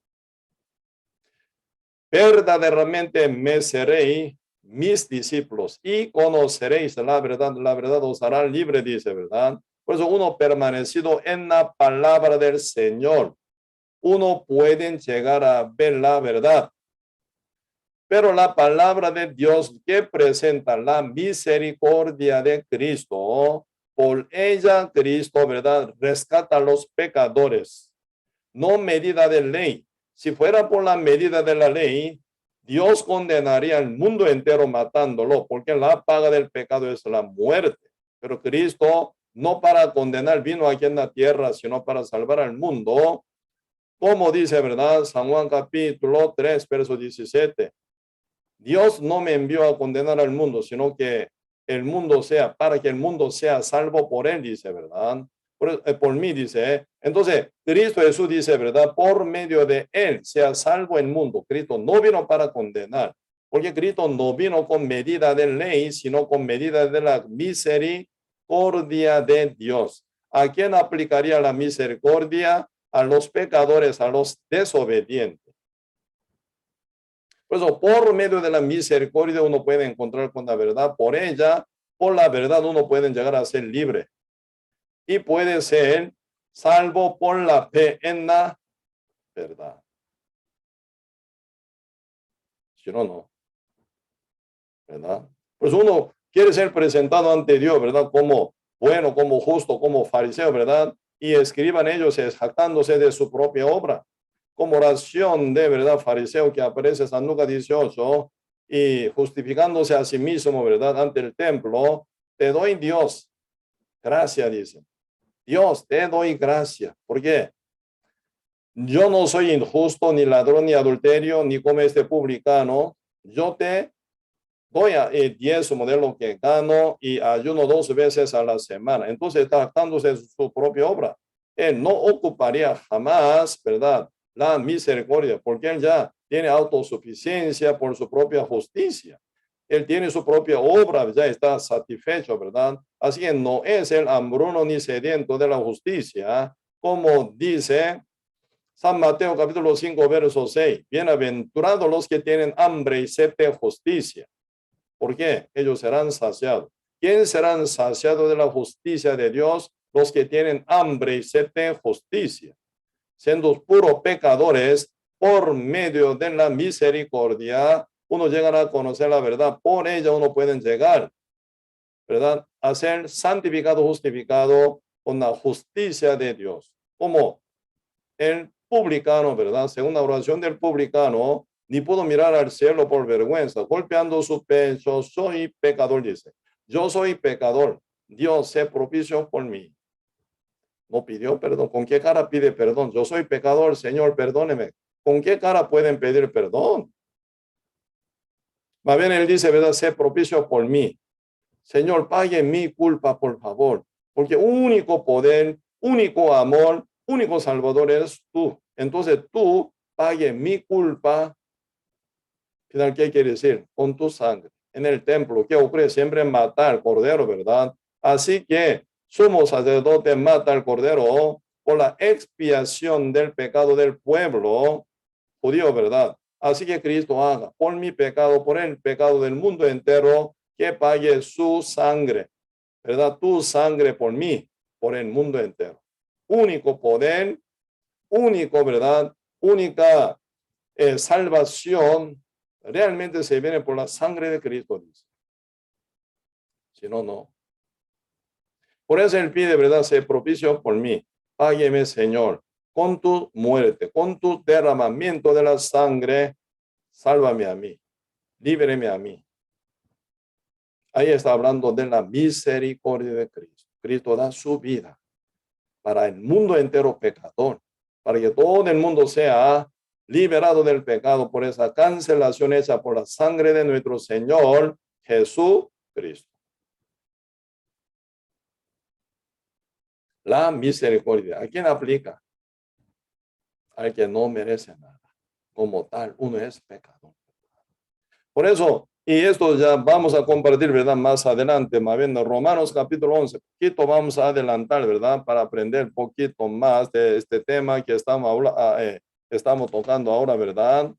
verdaderamente me seréis mis discípulos y conoceréis la verdad os hará libre, dice, ¿verdad? Por eso uno permanecido en la palabra del Señor, uno puede llegar a ver la verdad. Pero la palabra de Dios que presenta la misericordia de Cristo, por ella Cristo, ¿verdad? Rescata a los pecadores, no medida de ley. Si fuera por la medida de la ley, Dios condenaría al mundo entero matándolo, porque la paga del pecado es la muerte. Pero Cristo no para condenar vino aquí en la tierra, sino para salvar al mundo. Como dice, ¿verdad? San Juan capítulo 3, verso 17. Dios no me envió a condenar al mundo, sino que el mundo sea, para que el mundo sea salvo por él, dice, ¿verdad? Por mí, dice. Entonces, Cristo Jesús dice, ¿verdad? Por medio de él sea salvo el mundo. Cristo no vino para condenar, porque Cristo no vino con medida de ley, sino con medida de la misericordia de Dios. ¿A quién aplicaría la misericordia? A los pecadores, a los desobedientes. Por eso, por medio de la misericordia uno puede encontrar con la verdad. Por ella, por la verdad uno puede llegar a ser libre. Y puede ser salvo por la fe en la verdad. Si no, no. ¿Verdad? Pues uno quiere ser presentado ante Dios, ¿verdad? Como bueno, como justo, como fariseo, ¿verdad? Y escriban ellos jactándose de su propia obra. Como oración de verdad fariseo que aparece en San Lucas 18 y justificándose a sí mismo, ¿verdad? Ante el templo, te doy Dios, gracia, dice. Dios, te doy gracia. ¿Por qué? Yo no soy injusto, ni ladrón, ni adulterio, ni como este publicano. Yo te doy a 10 de lo que gano y ayuno 2 veces a la semana. Entonces está jactándose de su propia obra. Él no ocuparía jamás, ¿verdad? La misericordia, porque él ya tiene autosuficiencia por su propia justicia. Él tiene su propia obra, ya está satisfecho, ¿verdad? Así que no es el hambruno ni sediento de la justicia, como dice San Mateo capítulo 5, verso 6. Bienaventurados los que tienen hambre y sed de justicia. ¿Por qué? Ellos serán saciados. ¿Quién serán saciados de la justicia de Dios? Los que tienen hambre y sed de justicia. Siendo puros pecadores, por medio de la misericordia, uno llegará a conocer la verdad. Por ella uno puede llegar, ¿verdad? A ser santificado, justificado con la justicia de Dios. Como el publicano, ¿verdad? Según la oración del publicano, ni pudo mirar al cielo por vergüenza, golpeando su pecho, soy pecador, dice. Yo soy pecador, Dios se propició por mí. No pidió perdón. ¿Con qué cara pide perdón? Yo soy pecador, Señor, perdóneme. ¿Con qué cara pueden pedir perdón? Más bien él dice, ¿verdad? Se propicio por mí. Señor, pague mi culpa, por favor, porque único poder, único amor, único salvador eres tú. Entonces tú pague mi culpa. Final, ¿qué quiere decir? Con tu sangre. En el templo, ¿qué ocurre? Siempre mata al cordero, ¿verdad? Así que sumo sacerdote mata al cordero por la expiación del pecado del pueblo judío, ¿verdad? Así que Cristo haga por mi pecado, por el pecado del mundo entero, que pague su sangre, ¿verdad? Tu sangre por mí, por el mundo entero. Único poder, único, ¿verdad? Única salvación realmente se viene por la sangre de Cristo, dice. Si no, no. Por eso él pide, ¿verdad? Se propicio por mí. Págueme, Señor, con tu muerte, con tu derramamiento de la sangre, sálvame a mí, líbreme a mí. Ahí está hablando de la misericordia de Cristo. Cristo da su vida para el mundo entero pecador, para que todo el mundo sea liberado del pecado por esa cancelación hecha por la sangre de nuestro Señor Jesucristo. La misericordia, ¿a quién aplica? al que no merece nada. Como tal, uno es pecador. Por eso, y esto ya vamos a compartir, ¿verdad? Más adelante, más bien, Romanos capítulo 11. Poquito vamos a adelantar, ¿verdad? Para aprender un poquito más de este tema que estamos tocando ahora, ¿verdad?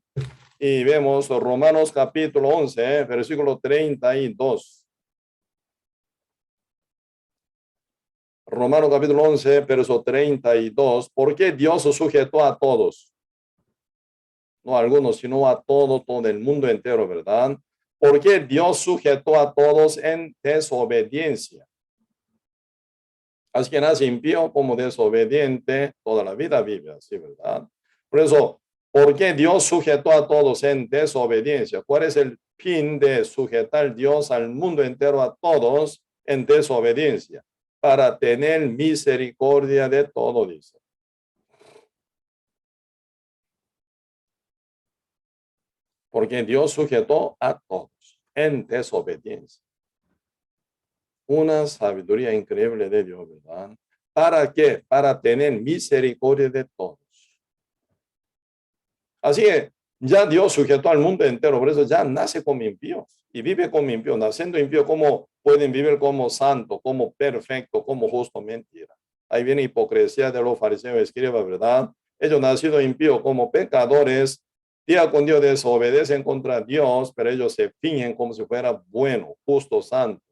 Y vemos Romanos capítulo 11, versículo 32. Romanos capítulo 11, verso 32. ¿Por qué Dios sujetó a todos? No a algunos, sino a todo el mundo entero, ¿verdad? Porque Dios sujetó a todos en desobediencia. Así que nace impío como desobediente, toda la vida vive así, ¿verdad? Por eso, ¿por qué Dios sujetó a todos en desobediencia? ¿Cuál es el fin de sujetar Dios al mundo entero, a todos en desobediencia? Para tener misericordia de todo, dice. Porque Dios sujetó a todos en desobediencia. Una sabiduría increíble de Dios, ¿verdad? ¿Para qué? Para tener misericordia de todos. Así que ya Dios sujetó al mundo entero, por eso ya nace como impíos y vive como impío. Naciendo impío, ¿cómo pueden vivir como santo, como perfecto, como justo? Mentira. Ahí viene hipocresía de los fariseos, escriba, ¿verdad? Ellos nacido impío como pecadores, día con día desobedecen contra Dios, pero ellos se fingen como si fuera bueno, justo, santo.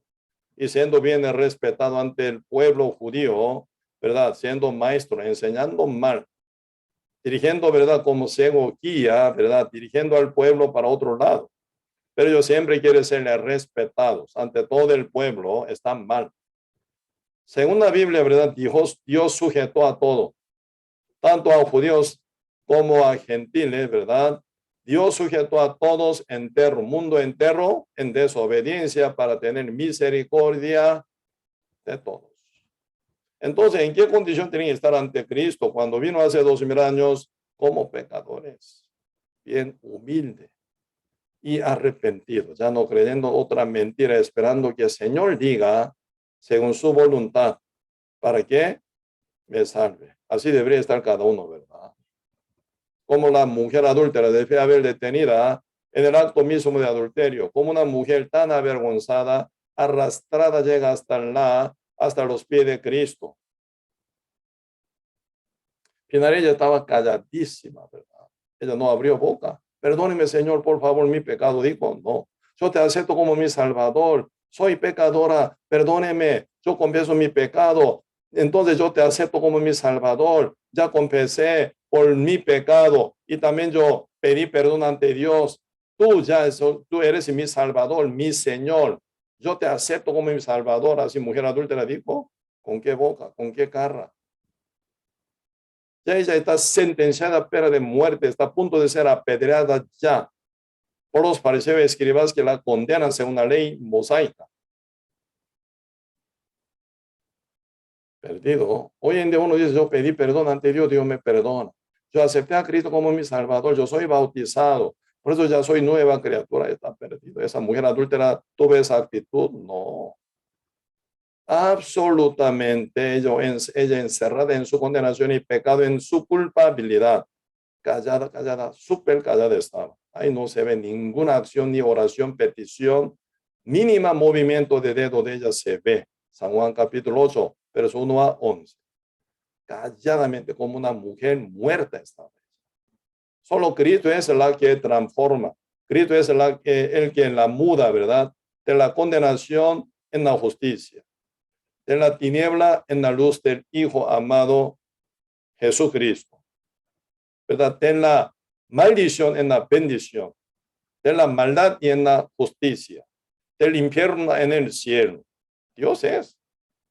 Y siendo bien respetado ante el pueblo judío, ¿verdad? Siendo maestro, enseñando mal, dirigiendo, ¿verdad? Como ciego guía, ¿verdad? Dirigiendo al pueblo para otro lado. Pero ellos siempre quieren ser respetados ante todo el pueblo, están mal. Según la Biblia, ¿verdad? Dios sujetó a todo, tanto a judíos como a gentiles, ¿verdad? Dios sujetó a todos entero, mundo entero, en desobediencia para tener misericordia de todos. Entonces, ¿en qué condición tenían que estar ante Cristo cuando vino hace 2000 años como pecadores? Bien humilde y arrepentido, ya no creyendo otra mentira, esperando que el Señor diga, según su voluntad, para que me salve. Así debería estar cada uno, ¿verdad? Como la mujer adúltera debe haber detenida en el acto mismo de adulterio, como una mujer tan avergonzada, arrastrada llega hasta los pies de Cristo. Final ella estaba calladísima, ¿verdad? Ella no abrió boca. Perdóneme, Señor, por favor, mi pecado. Dijo, no, yo te acepto como mi Salvador. Soy pecadora, perdóneme, yo confieso mi pecado. Entonces yo te acepto como mi Salvador. Ya confesé por mi pecado y también yo pedí perdón ante Dios. Tú eres mi Salvador, mi Señor. Yo te acepto como mi Salvador. Así mujer adúltera dijo, ¿con qué boca? ¿Con qué cara? Ya ella está sentenciada a pena de muerte, está a punto de ser apedreada ya por los fariseos y escribas que la condenan según la ley mosaica. Perdido. Hoy en día uno dice, yo pedí perdón ante Dios, Dios me perdona. Yo acepté a Cristo como mi Salvador, yo soy bautizado, por eso ya soy nueva criatura, está perdido. Esa mujer adúltera tuvo esa actitud, no. Absolutamente, ella encerrada en su condenación y pecado, en su culpabilidad. Callada, súper callada estaba. Ahí no se ve ninguna acción, ni oración, petición, mínima movimiento de dedo de ella se ve. San Juan capítulo 8, verso 1 a 11. Calladamente, como una mujer muerta estaba. Solo Cristo es la que transforma. Cristo es el que la muda, ¿verdad? De la condenación en la justicia. De la tiniebla en la luz del Hijo amado Jesucristo. ¿Verdad? De la maldición en la bendición, de la maldad y en la justicia, del infierno en el cielo. Dios es.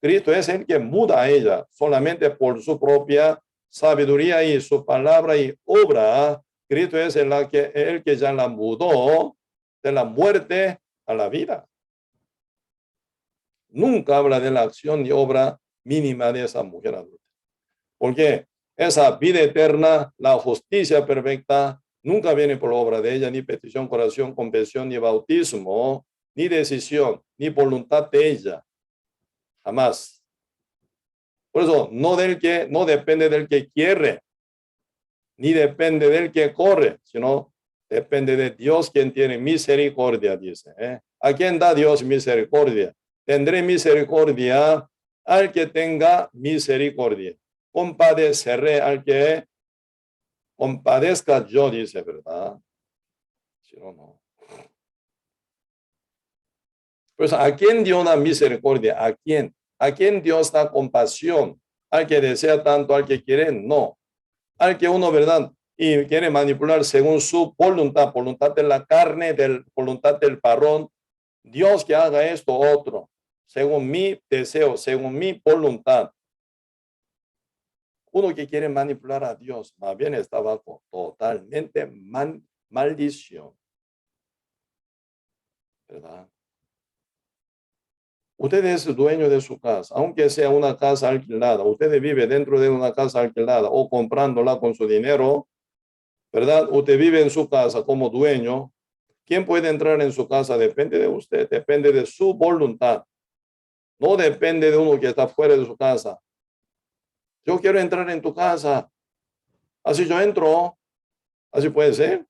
Cristo es el que muda a ella solamente por su propia sabiduría y su palabra y obra. Cristo es el que ya la mudó de la muerte a la vida. Nunca habla de la acción y obra mínima de esa mujer adulta. Porque esa vida eterna, la justicia perfecta, nunca viene por obra de ella, ni petición, oración, confesión, ni bautismo, ni decisión, ni voluntad de ella. Jamás. Por eso, no depende del que quiere, ni depende del que corre, sino depende de Dios quien tiene misericordia, dice. ¿A quién da Dios misericordia? Tendré misericordia al que tenga misericordia. Compadeceré al que compadezca yo, dice, ¿verdad? Si no, no. Pues ¿a quién dio una misericordia? ¿A quién? ¿A quién Dios da compasión? ¿Al que desea tanto, al que quiere? No. Al que uno, ¿verdad? Y quiere manipular según su voluntad, voluntad de la carne, voluntad del varón. Dios que haga esto otro, según mi deseo, según mi voluntad. Uno que quiere manipular a Dios, más bien está bajo totalmente maldición. ¿Verdad? Usted es dueño de su casa, aunque sea una casa alquilada. Usted vive dentro de una casa alquilada o comprándola con su dinero, ¿verdad? Usted vive en su casa como dueño. ¿Quién puede entrar en su casa? Depende de usted, depende de su voluntad. No depende de uno que está fuera de su casa. Yo quiero entrar en tu casa. Así yo entro. Así puede ser.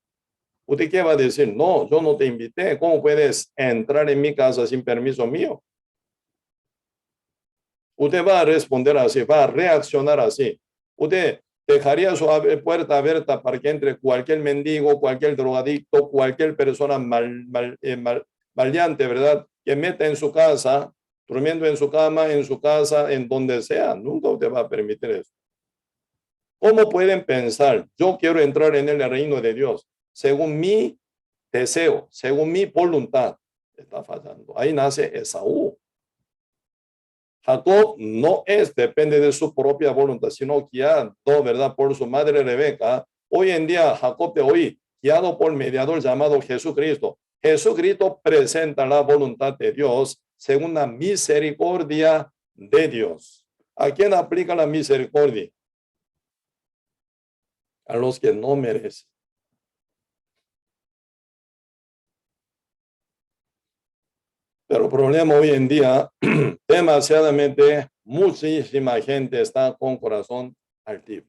¿Usted qué va a decir? No, yo no te invité. ¿Cómo puedes entrar en mi casa sin permiso mío? Usted va a responder así, va a reaccionar así. Usted dejaría su puerta abierta para que entre cualquier mendigo, cualquier drogadicto, cualquier persona maleante, ¿verdad? Que meta en su casa, durmiendo en su cama, en su casa, en donde sea. Nunca usted va a permitir eso. ¿Cómo pueden pensar? Yo quiero entrar en el reino de Dios según mi deseo, según mi voluntad. Está fallando. Ahí nace Esaú. Jacob no depende de su propia voluntad, sino guiado, ¿verdad? Por su madre Rebeca. Hoy en día, Jacob de hoy, guiado por mediador llamado Jesucristo. Jesucristo presenta la voluntad de Dios según la misericordia de Dios. ¿A quién aplica la misericordia? A los que no merecen. Pero el problema hoy en día, demasiadamente, muchísima gente está con corazón altivo.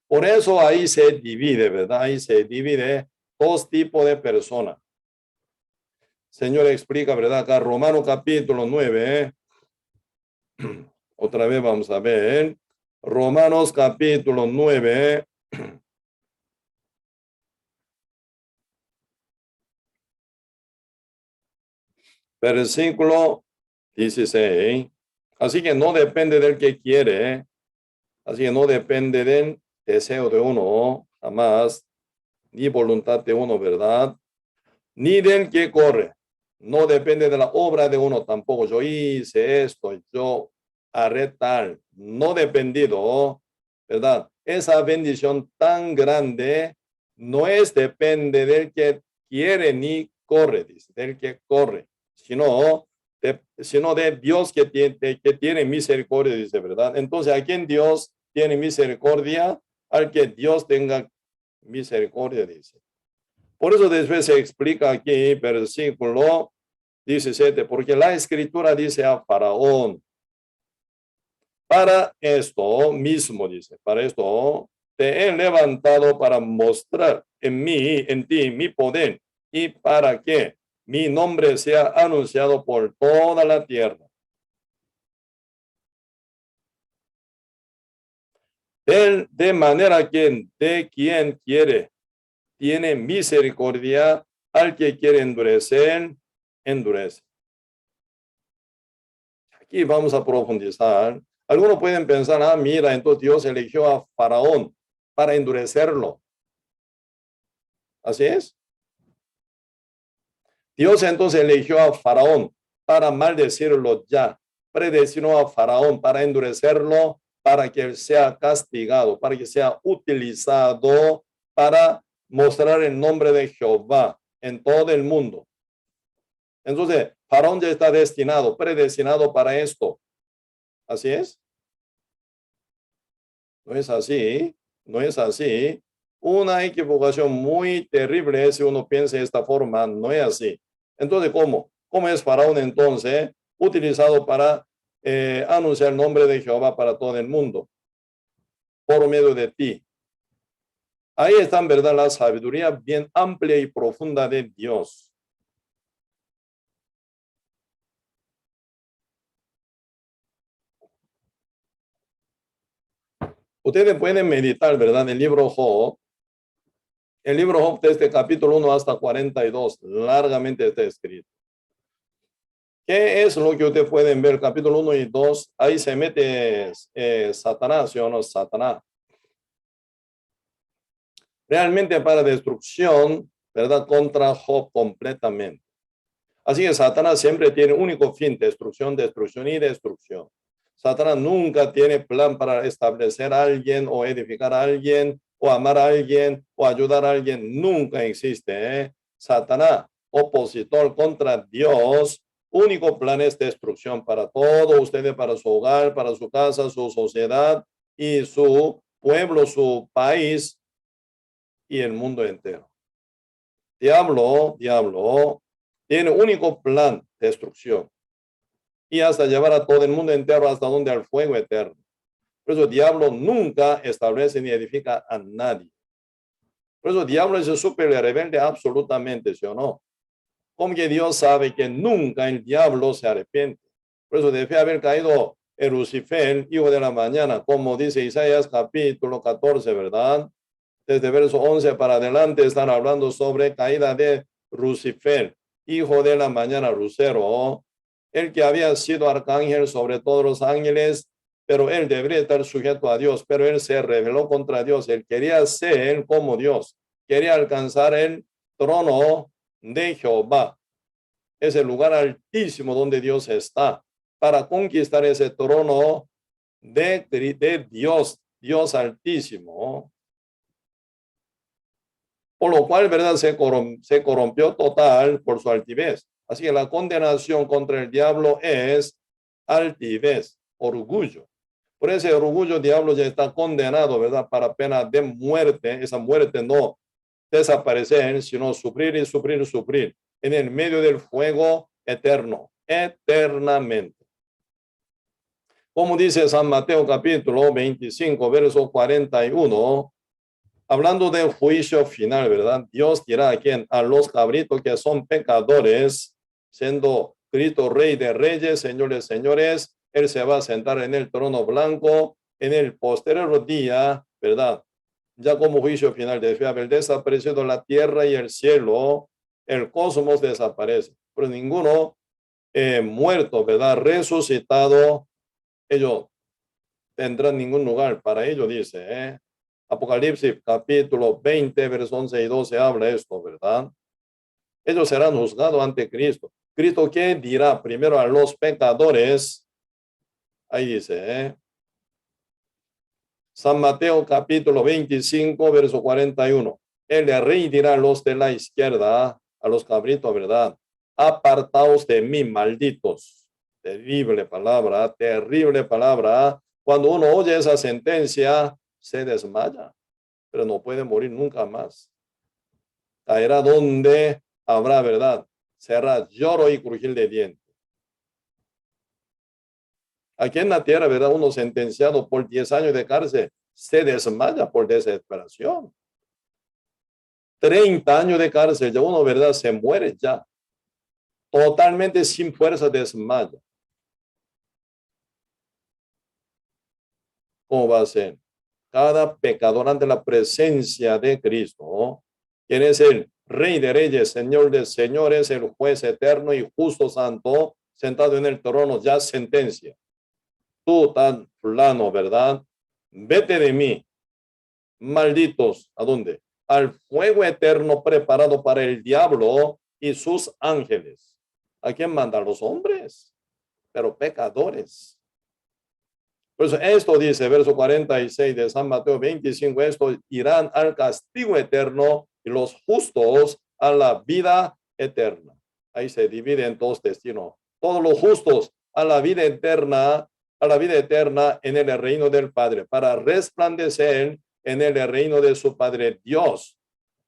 Por eso ahí se divide, ¿verdad? Ahí se divide dos tipos de personas. Señor explica, ¿verdad? Acá Romanos capítulo 9. Otra vez vamos a ver. Romanos capítulo 9. Versículo 16. Así que no depende del que quiere. Así que no depende del deseo de uno, jamás, ni voluntad de uno, ¿verdad? Ni del que corre. No depende de la obra de uno tampoco. Yo hice esto, yo haré tal. No dependido, ¿verdad? Esa bendición tan grande no depende del que quiere ni corre, dice, del que corre, sino de Dios que tiene misericordia, dice, ¿verdad? Entonces, ¿a quién Dios tiene misericordia? Al que Dios tenga misericordia, dice. Por eso después se explica aquí, versículo 17, porque la escritura dice a Faraón, para esto mismo, dice, para esto te he levantado para mostrar en ti, mi poder, y para que mi nombre sea anunciado por toda la tierra. De manera que de quien quiere, tiene misericordia, al que quiere endurecer, endurece. Aquí vamos a profundizar. Algunos pueden pensar, mira, entonces Dios eligió a Faraón para endurecerlo. Así es. Dios entonces eligió a Faraón para maldecirlo ya. Predestinó a Faraón para endurecerlo, para que sea castigado, para que sea utilizado para mostrar el nombre de Jehová en todo el mundo. Entonces, Faraón ya está destinado, predestinado para esto. Así es. No es así, no es así. Una equivocación muy terrible si uno piensa de esta forma, no es así. Entonces, ¿cómo? ¿Cómo es Faraón entonces utilizado para anunciar el nombre de Jehová para todo el mundo? por medio de ti. Ahí está en verdad la sabiduría bien amplia y profunda de Dios. Ustedes pueden meditar, ¿verdad? El libro Job. El libro Job desde capítulo 1 hasta 42, largamente está escrito. ¿Qué es lo que ustedes pueden ver? Capítulo 1 y 2, ahí se mete Satanás, ¿sí o no? Satanás. Realmente para destrucción, ¿verdad? Contra Job completamente. Así que Satanás siempre tiene único fin, destrucción, destrucción y destrucción. Satanás nunca tiene plan para establecer a alguien o edificar a alguien o amar a alguien o ayudar a alguien. Nunca existe. Satanás, opositor contra Dios, único plan es destrucción para todos ustedes, para su hogar, para su casa, su sociedad y su pueblo, su país y el mundo entero. Diablo, tiene único plan, destrucción. Y hasta llevar a todo el mundo entero hasta donde al fuego eterno. Por eso el diablo nunca establece ni edifica a nadie. Por eso el diablo es súper rebelde absolutamente, ¿sí o no? Como que Dios sabe que nunca el diablo se arrepiente. Por eso debe haber caído el Lucifer, hijo de la mañana, como dice Isaías capítulo 14, ¿verdad? Desde verso 11 para adelante están hablando sobre caída de Lucifer, hijo de la mañana, lucero, el que había sido arcángel sobre todos los ángeles, pero él debería estar sujeto a Dios, pero él se rebeló contra Dios. Él quería ser como Dios, quería alcanzar el trono de Jehová, ese lugar altísimo donde Dios está, para conquistar ese trono de Dios, Dios altísimo. Por lo cual, ¿verdad? Se corrompió total por su altivez. Así que la condenación contra el diablo es altivez, orgullo. Por ese orgullo, el diablo ya está condenado, ¿verdad? Para pena de muerte. Esa muerte no desaparecer, sino sufrir y sufrir y sufrir en el medio del fuego eterno, eternamente. Como dice San Mateo capítulo 25, verso 41, hablando del juicio final, ¿verdad? Dios dirá a quién, a los cabritos que son pecadores, siendo Cristo Rey de Reyes, Señores, Señores, Él se va a sentar en el trono blanco en el posterior día, ¿verdad? Ya como juicio final debe haber desaparecido la tierra y el cielo, el cosmos desaparece, pero ninguno muerto, ¿verdad? Resucitado, ellos tendrán ningún lugar para ello, dice, Apocalipsis capítulo 20, versos 11 y 12 habla esto, ¿verdad? Ellos serán juzgados ante Cristo. ¿Cristo qué dirá? Primero a los pecadores. Ahí dice, San Mateo capítulo 25, verso 41. El rey dirá a los de la izquierda, a los cabritos, ¿verdad? Apartaos de mí, malditos. Terrible palabra, terrible palabra. Cuando uno oye esa sentencia, se desmaya, pero no puede morir nunca más. Caerá donde habrá verdad. Será lloro y crujir de dientes. Aquí en la tierra, ¿verdad? Uno sentenciado por 10 años de cárcel se desmaya por desesperación. 30 años de cárcel, ya uno, ¿verdad? Se muere ya. Totalmente sin fuerza desmaya. ¿Cómo va a ser? Cada pecador ante la presencia de Cristo, ¿no? Quien es el Rey de Reyes, Señor de Señores, el juez eterno y justo santo, sentado en el trono, ya sentencia. Tú tan fulano, ¿verdad? Vete de mí, malditos, ¿a dónde? Al fuego eterno preparado para el diablo y sus ángeles. ¿A quién mandan los hombres? Pero pecadores. Por eso esto dice, verso 46 de San Mateo 25, esto irán al castigo eterno y los justos a la vida eterna. Ahí se divide en dos destinos. Todos los justos a la vida eterna en el reino del Padre, para resplandecer en el reino de su Padre Dios,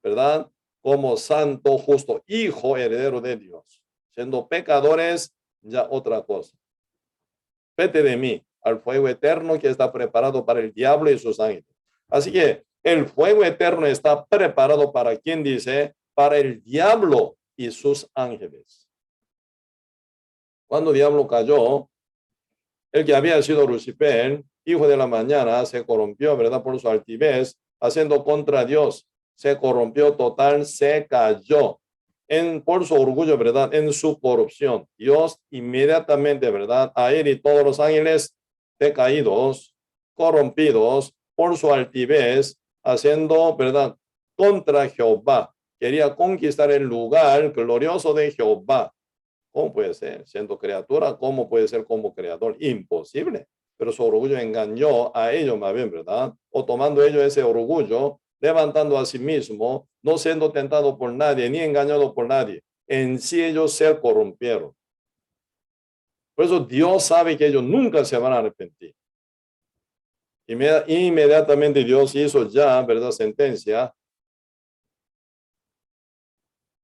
¿verdad? Como santo, justo, hijo, heredero de Dios. Siendo pecadores, ya otra cosa. Vete de mí al fuego eterno que está preparado para el diablo y sus ángeles. Así que el fuego eterno está preparado para quien dice, para el diablo y sus ángeles. Cuando el diablo cayó, el que había sido Lucifer, hijo de la mañana, se corrompió, ¿verdad? Por su altivez, haciendo contra Dios. Se corrompió total, se cayó. Por su orgullo, ¿verdad? En su corrupción. Dios inmediatamente, ¿verdad? A él y todos los ángeles decaídos, corrompidos por su altivez, haciendo, ¿verdad? Contra Jehová. Quería conquistar el lugar glorioso de Jehová. ¿Cómo puede ser? Siendo criatura, ¿cómo puede ser como creador? Imposible. Pero su orgullo engañó a ellos más bien, ¿verdad? O tomando ellos ese orgullo, levantando a sí mismo, no siendo tentado por nadie, ni engañado por nadie. En sí ellos se corrompieron. Por eso Dios sabe que ellos nunca se van a arrepentir. Inmediatamente Dios hizo ya, ¿verdad? Sentencia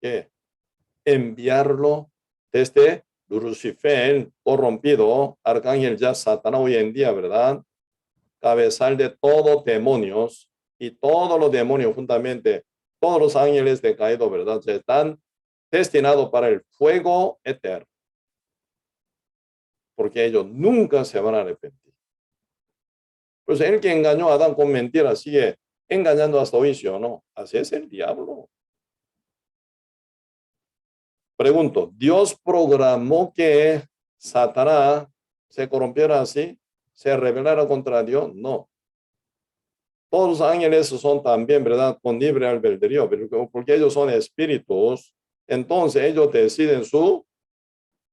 que enviarlo desde Lucifer, corrompido, arcángel ya Satanás hoy en día, ¿verdad? Cabezal de todos demonios y todos los demonios juntamente, todos los ángeles decaídos, ¿verdad? Se están destinados para el fuego eterno, porque ellos nunca se van a arrepentir. Pues el que engañó a Adán con mentiras sigue engañando hasta hoy, ¿sí o no? Así es el diablo. Pregunto, ¿Dios programó que Satanás se corrompiera así? ¿Se rebelara contra Dios? No. Todos los ángeles son también, ¿verdad? Con libre albedrío, porque ellos son espíritus. Entonces ellos deciden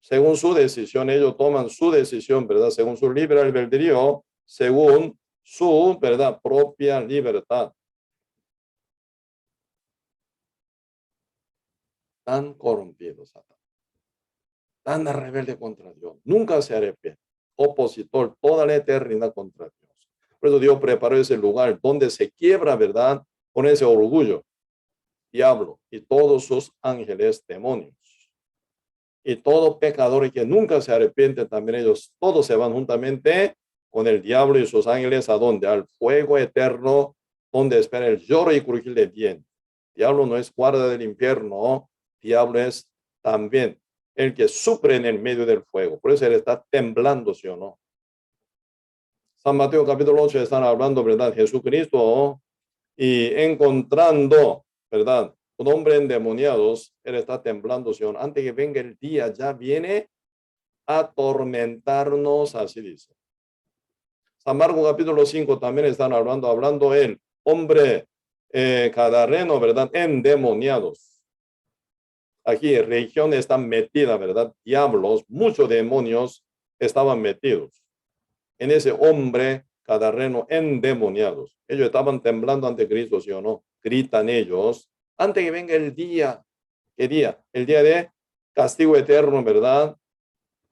según su decisión, ellos toman su decisión, ¿verdad? Según su libre albedrío, según su, ¿verdad? Propia libertad. Tan corrompidos, Satanás. Tan rebelde contra Dios. Nunca se arrepiente. Opositor toda la eternidad contra Dios. Por eso Dios preparó ese lugar donde se quiebra, ¿verdad? Con ese orgullo. Diablo y todos sus ángeles demonios. Y todo pecador que nunca se arrepiente, también ellos todos se van juntamente con el diablo y sus ángeles a donde al fuego eterno, donde espera el lloro y crujir de dientes. Diablo no es guarda del infierno, diablo es también el que sufre en el medio del fuego. Por eso él está temblando, ¿sí o no? San Mateo capítulo 8 están hablando, ¿verdad? Jesucristo y encontrando, ¿verdad? Un hombre endemoniados, él está temblando, ¿sí o no? Antes que venga el día, ya viene a atormentarnos, así dice. San Marcos capítulo 5 también están hablando él, hombre gadareno, ¿verdad? Endemoniados. Aquí región está metida, ¿verdad? Diablos, muchos demonios estaban metidos en ese hombre gadareno endemoniados. Ellos estaban temblando ante Cristo, ¿sí o no? Gritan ellos, antes que venga el día. ¿Qué día? El día de castigo eterno, ¿verdad?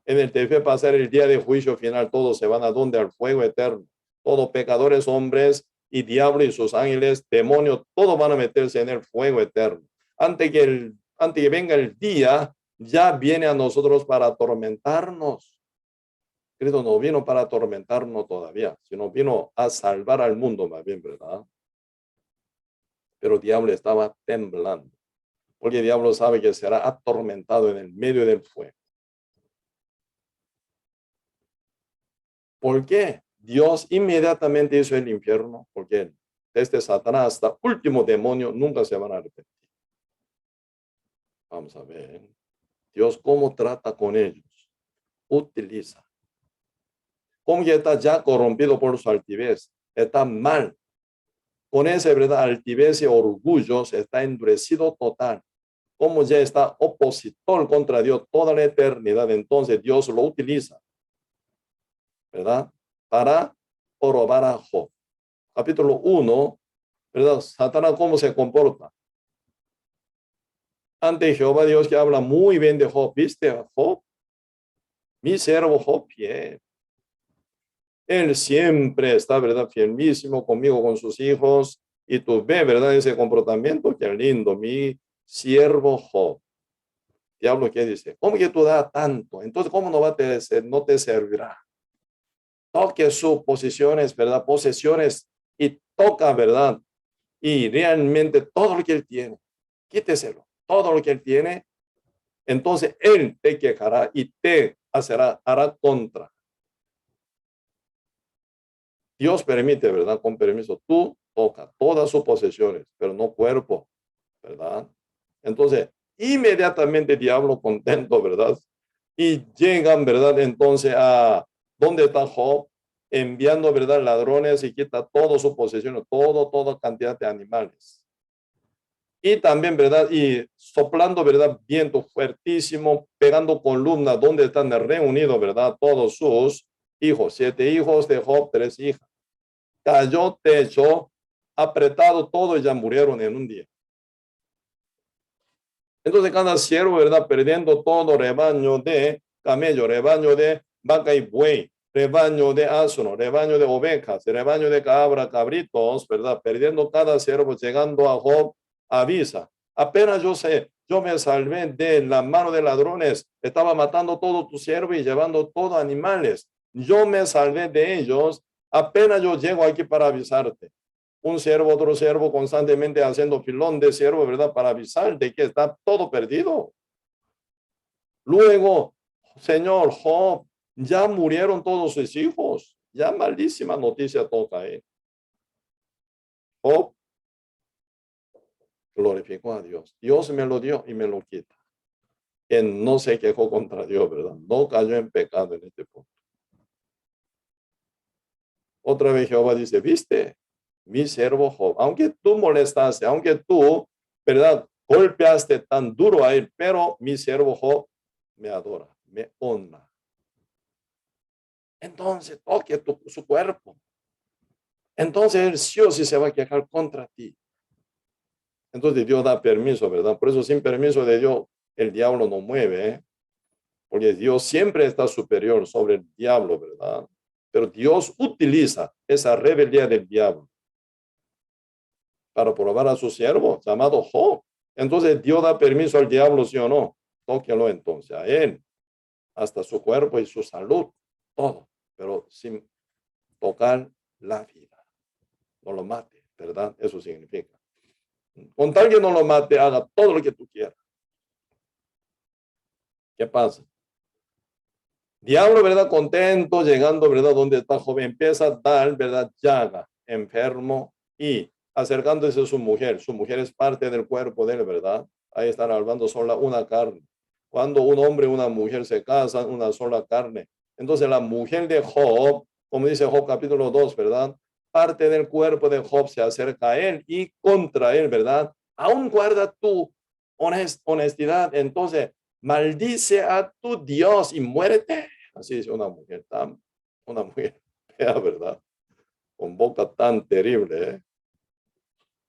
En el que debe pasar el día de juicio final, todos se van a donde al fuego eterno. Todos pecadores, hombres y diablo y sus ángeles, demonios, todos van a meterse en el fuego eterno. Antes que venga el día, ya viene a nosotros para atormentarnos. Cristo no vino para atormentarnos todavía, sino vino a salvar al mundo más bien, ¿verdad? Pero el diablo estaba temblando, porque el diablo sabe que será atormentado en el medio del fuego. ¿Por qué? Dios inmediatamente hizo el infierno, porque desde Satanás hasta último demonio nunca se van a arrepentir. Vamos a ver. Dios cómo trata con ellos. Utiliza. Como que está ya corrompido por su altivez. Está mal. Con esa verdad, altivez y orgullo se está endurecido total. Como ya está opositor contra Dios toda la eternidad, entonces Dios lo utiliza, ¿verdad? Para probar a Job. Capítulo 1, ¿verdad? Satanás, ¿cómo se comporta? Ante Jehová Dios que habla muy bien de Job. ¿Viste a Job? Mi servo Job, bien. Él siempre está, ¿verdad? Fielísimo conmigo, con sus hijos. Y tú ves, ¿verdad? Ese comportamiento, qué lindo, mi siervo Job. Diablo, ¿qué dice? ¿Cómo que tú das tanto? Entonces, ¿cómo no te servirá? Toque sus posiciones, ¿verdad? Posesiones y toca, ¿verdad? Y realmente todo lo que él tiene, quíteselo, todo lo que él tiene, entonces él te quejará y te hará contra. Dios permite, ¿verdad? Con permiso, tú toca todas sus posesiones, pero no cuerpo, ¿verdad? Entonces, inmediatamente el diablo contento, ¿verdad? Y llegan, ¿verdad? Entonces a ¿dónde está Job? Enviando, ¿verdad? Ladrones y quita todo su posesión, toda cantidad de animales. Y también, ¿verdad? Y soplando, ¿verdad? Viento fuertísimo, pegando columnas donde están reunidos, ¿verdad? Todos sus hijos, 7 hijos de Job, 3 hijas. Cayó techo, apretado todo y ya murieron en un día. Entonces cada siervo, ¿verdad? Perdiendo todo rebaño de camello, rebaño de vaca y buey, rebaño de asno, rebaño de ovejas, rebaño de cabra, cabritos, ¿verdad? Perdiendo cada siervo, llegando a Job, avisa. Apenas yo me salvé de la mano de ladrones, estaba matando todo tu siervo y llevando todos animales. Yo me salvé de ellos, apenas yo llego aquí para avisarte. Un siervo, otro siervo, constantemente haciendo filón de siervo, ¿verdad? Para avisar de que está todo perdido. Luego, señor Job, ya murieron todos sus hijos. Ya malísima noticia toca, ¿eh? Job glorificó a Dios. Dios me lo dio y me lo quita. Él no se quejó contra Dios, ¿verdad? No cayó en pecado en este punto. Otra vez Jehová dice, viste, mi siervo Job, aunque tú molestaste, aunque tú, ¿verdad? Golpeaste tan duro a él, pero mi siervo Job me adora, me honra. Entonces toque su cuerpo. Entonces él sí o sí se va a quejar contra ti. Entonces Dios da permiso, ¿verdad? Por eso sin permiso de Dios, el diablo no mueve, ¿eh? Porque Dios siempre está superior sobre el diablo, ¿verdad? Pero Dios utiliza esa rebeldía del diablo para probar a su siervo llamado Job. Entonces Dios da permiso al diablo, ¿sí o no? Tóquelo entonces a él, hasta su cuerpo y su salud, todo, pero sin tocar la vida. No lo mate, ¿verdad? Eso significa. Con tal que no lo mate, haga todo lo que tú quieras. ¿Qué pasa? Diablo, ¿verdad? Contento, llegando, ¿verdad? Donde está joven, empieza a dar, ¿verdad? Llaga, enfermo y acercándose a su mujer. Su mujer es parte del cuerpo de él, ¿verdad? Ahí están hablando sola una carne. Cuando un hombre y una mujer se casan, una sola carne. Entonces la mujer de Job, como dice Job capítulo 2, ¿verdad? Parte del cuerpo de Job se acerca a él y contra él, ¿verdad? Aún guarda tu honestidad. Entonces, maldice a tu Dios y muérete. Así dice una mujer fea, ¿verdad? Con boca tan terrible, ¿eh?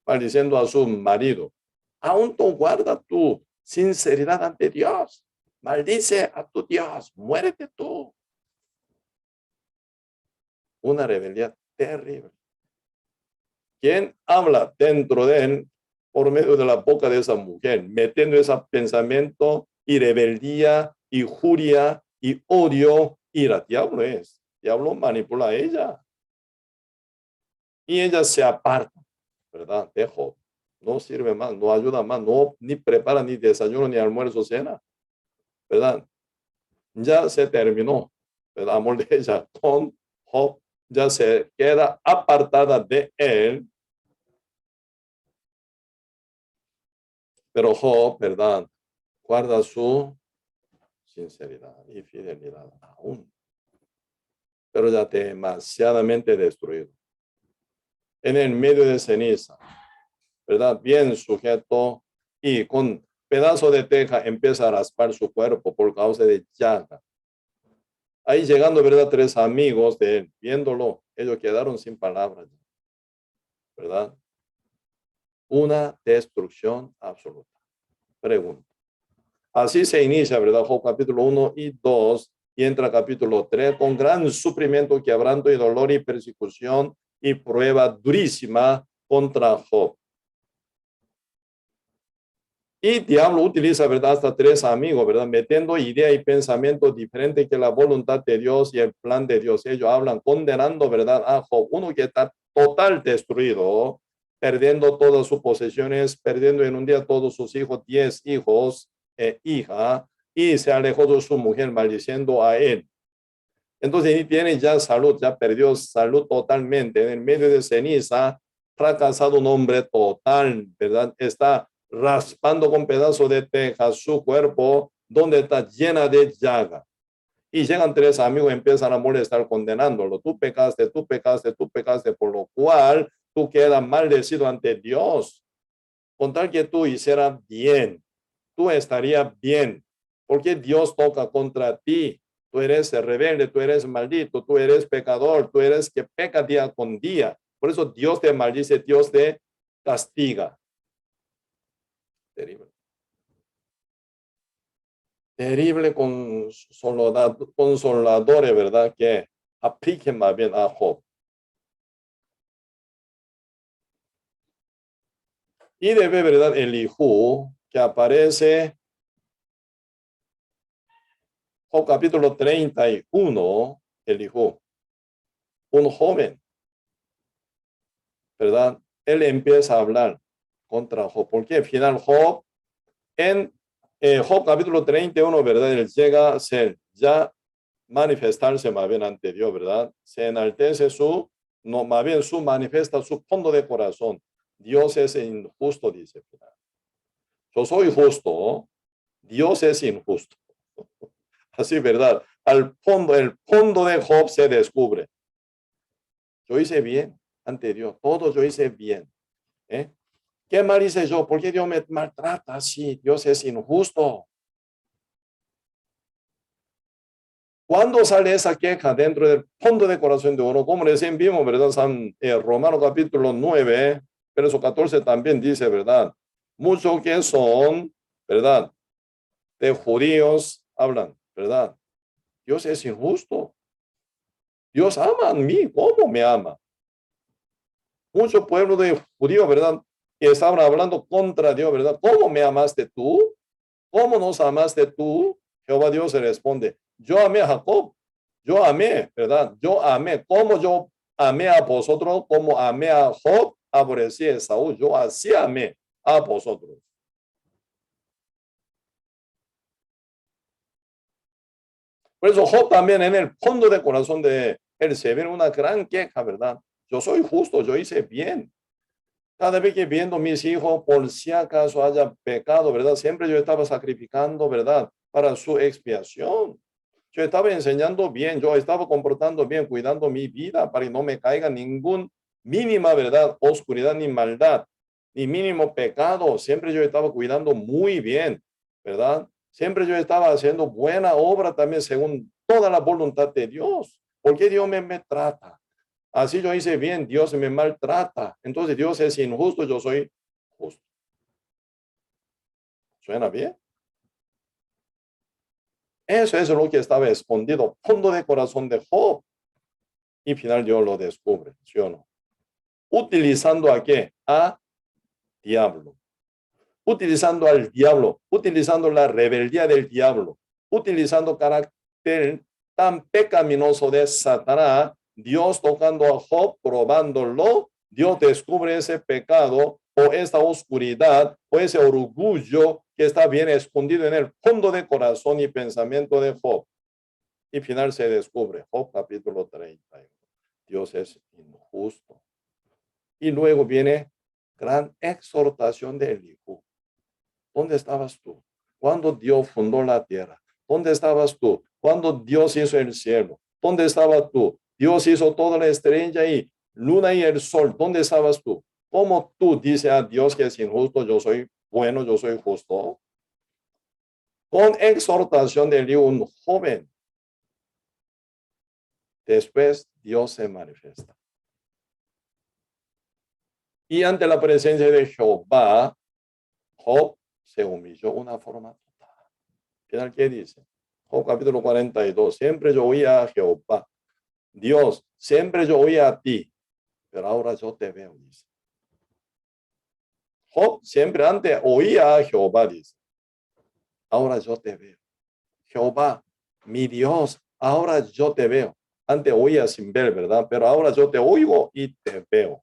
Maldiciendo a su marido. Aún tú guarda tu sinceridad ante Dios. Maldice a tu Dios, muérete tú. Una rebeldía terrible. ¿Quién habla dentro de él por medio de la boca de esa mujer, metiendo ese pensamiento y rebeldía y furia y odio? Ira, diablo es. Diablo manipula a ella. Y ella se aparta, ¿verdad? De Job. No sirve más, no ayuda más, no ni prepara ni desayuno, ni almuerzo, cena, ¿verdad? Ya se terminó el amor de ella con Job, ya se queda apartada de él. Pero Job, ¿verdad? Guarda su sinceridad y fidelidad aún, pero ya demasiadamente destruido. En el medio de ceniza, ¿verdad? Bien sujeto y con pedazo de teja empieza a raspar su cuerpo por causa de llaga. Ahí llegando, ¿verdad? 3 amigos de él, viéndolo, ellos quedaron sin palabras, ¿verdad? Una destrucción absoluta. Pregunta. Así se inicia, ¿verdad? Job capítulo 1 y 2 y entra capítulo 3 con gran sufrimiento, quebranto y dolor y persecución y prueba durísima contra Job. Y diablo utiliza, ¿verdad? Hasta tres amigos, ¿verdad? Metiendo idea y pensamiento diferente que la voluntad de Dios y el plan de Dios. Ellos hablan condenando, ¿verdad? A Job, uno que está total destruido, perdiendo todas sus posesiones, perdiendo en un día todos sus hijos, 10 hijos e hija, y se alejó de su mujer maldiciendo a él. Entonces, ni tiene ya salud, ya perdió salud totalmente. En el medio de ceniza, fracasado un hombre total, ¿verdad? Está raspando con pedazos de teja su cuerpo, donde está llena de llaga. Y llegan tres amigos y empiezan a molestar condenándolo. Tú pecaste, tú pecaste, tú pecaste, por lo cual tú quedas maldecido ante Dios. Con tal que tú hicieras bien, tú estarías bien, porque Dios toca contra ti. Tú eres rebelde, tú eres maldito, tú eres pecador, tú eres que peca día con día. Por eso Dios te maldice, Dios te castiga. Terrible. Terrible consoladores, ¿verdad? Que apliquen más bien a Job. Y debe, ¿verdad? Elijú, que aparece Job capítulo 31, Elijú, un joven, ¿verdad? Él empieza a hablar contra Job. Porque al final Job, en Job capítulo 31, ¿verdad? Él llega a ser ya manifestarse más bien ante Dios, ¿verdad? Se enaltece su, no, más bien su manifiesta su fondo de corazón. Dios es injusto, dice. Yo soy justo, Dios es injusto. Así, ¿verdad? Al fondo, el fondo de Job se descubre. Yo hice bien ante Dios, todo yo hice bien. ¿Eh? ¿Qué mal hice yo? ¿Por qué Dios me maltrata así? Dios es injusto. ¿Cuándo sale esa queja dentro del fondo de corazón de uno? Como recién vimos, ¿verdad? San Romano capítulo 9, verso 14 también dice, ¿verdad? Muchos que son, ¿verdad? De judíos hablan, ¿verdad? Dios es injusto. Dios ama a mí. ¿Cómo me ama? Muchos pueblos de judíos, ¿verdad? Que estaban hablando contra Dios, ¿verdad? ¿Cómo me amaste tú? ¿Cómo nos amaste tú? Jehová Dios se responde, yo amé a Jacob, yo amé, ¿verdad? Yo amé, como yo amé a vosotros, como amé a Job, aborrecí a Saúl, yo así amé a vosotros. Por eso Job también en el fondo del corazón de él se ve una gran queja, ¿verdad? Yo soy justo, yo hice bien. Cada vez que viendo mis hijos, por si acaso haya pecado, ¿verdad? Siempre yo estaba sacrificando, ¿verdad? Para su expiación. Yo estaba enseñando bien, yo estaba comportando bien, cuidando mi vida para que no me caiga ningún mínima, ¿verdad? Oscuridad ni maldad, ni mínimo pecado. Siempre yo estaba cuidando muy bien, ¿verdad? Siempre yo estaba haciendo buena obra también según toda la voluntad de Dios. ¿Por qué Dios me trata? Así yo hice bien, Dios me maltrata. Entonces Dios es injusto, yo soy justo. ¿Suena bien? Eso es lo que estaba escondido, fondo de corazón de Job. Y al final Dios lo descubre, ¿sí o no? ¿Utilizando a qué? A diablo. Utilizando al diablo, utilizando la rebeldía del diablo, utilizando carácter tan pecaminoso de Satanás, Dios tocando a Job, probándolo, Dios descubre ese pecado o esta oscuridad o ese orgullo que está bien escondido en el fondo de corazón y pensamiento de Job. Y al final se descubre, Job capítulo 30. Dios es injusto. Y luego viene gran exhortación de Eliú. ¿Dónde estabas tú? Cuando Dios fundó la tierra. ¿Dónde estabas tú? Cuando Dios hizo el cielo. ¿Dónde estabas tú? Dios hizo toda la estrella y luna y el sol. ¿Dónde estabas tú? ¿Cómo tú dices a Dios que es injusto? Yo soy bueno, yo soy justo. Con exhortación de Eliú, un joven. Después Dios se manifiesta. Y ante la presencia de Jehová, Job se humilló de una forma total. Final, ¿qué dice? Job capítulo 42. Siempre yo oía a Jehová. Dios, siempre yo oía a ti, pero ahora yo te veo, dice. Job siempre antes oía a Jehová, dice. Ahora yo te veo. Jehová, mi Dios, ahora yo te veo. Antes oía sin ver, ¿verdad? Pero ahora yo te oigo y te veo.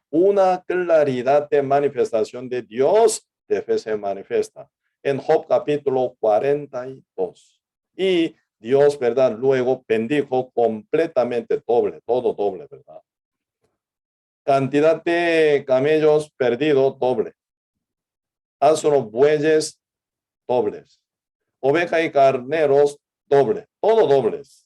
Una claridad de manifestación de Dios de fe se manifiesta en Job capítulo 42. Y Dios, ¿verdad? Luego bendijo completamente doble, todo doble, ¿verdad? Cantidad de camellos perdido, doble. Asnos, bueyes, dobles. Oveja y carneros, doble. Todo dobles.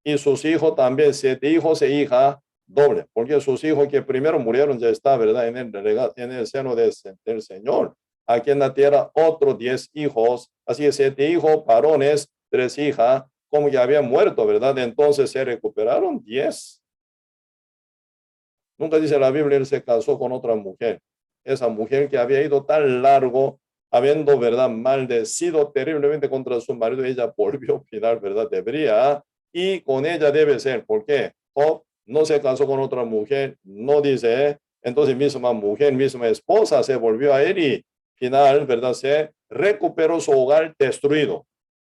Y sus hijos también, 7 hijos e hija, doble. Porque sus hijos que primero murieron ya está, ¿verdad? En el seno del Señor. Aquí en la tierra, otros 10 hijos. Así que 7 hijos, varones, 3 hijas, como ya habían muerto, ¿verdad? Entonces se recuperaron 10. Nunca dice la Biblia, él se casó con otra mujer. Esa mujer que había ido tan largo, habiendo, ¿verdad?, maldecido terriblemente contra su marido, ella volvió a opinar, ¿verdad? Debería, y con ella debe ser. ¿Por qué? Job no se casó con otra mujer, no dice, entonces misma mujer, misma esposa se volvió a él y final, ¿verdad? Se recuperó su hogar destruido.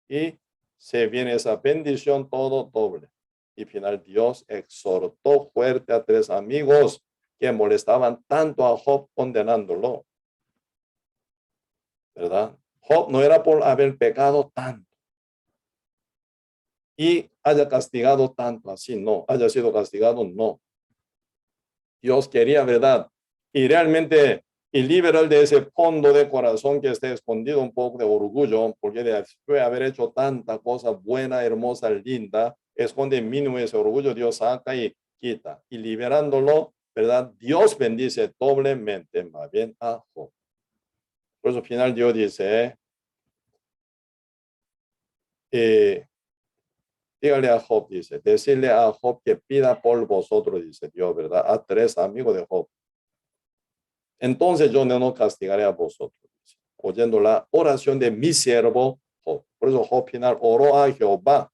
Y se viene esa bendición todo doble. Y final Dios exhortó fuerte a 3 amigos que molestaban tanto a Job condenándolo. ¿Verdad? Job no era por haber pecado tanto y haya castigado tanto así, no. Haya sido castigado, no. Dios quería, ¿verdad? Y realmente, y liberar de ese fondo de corazón que esté escondido un poco de orgullo, porque después de haber hecho tanta cosa buena, hermosa, linda, esconde mínimo ese orgullo, Dios saca y quita. Y liberándolo, ¿verdad? Dios bendice doblemente, más bien a Job. Por eso al final Dios dice, dígale a Job, dice, decirle a Job que pida por vosotros, dice Dios, ¿verdad? A 3 amigos de Job. Entonces yo no castigaré a vosotros, dice, oyendo la oración de mi siervo Job. Por eso Job final oró a Jehová,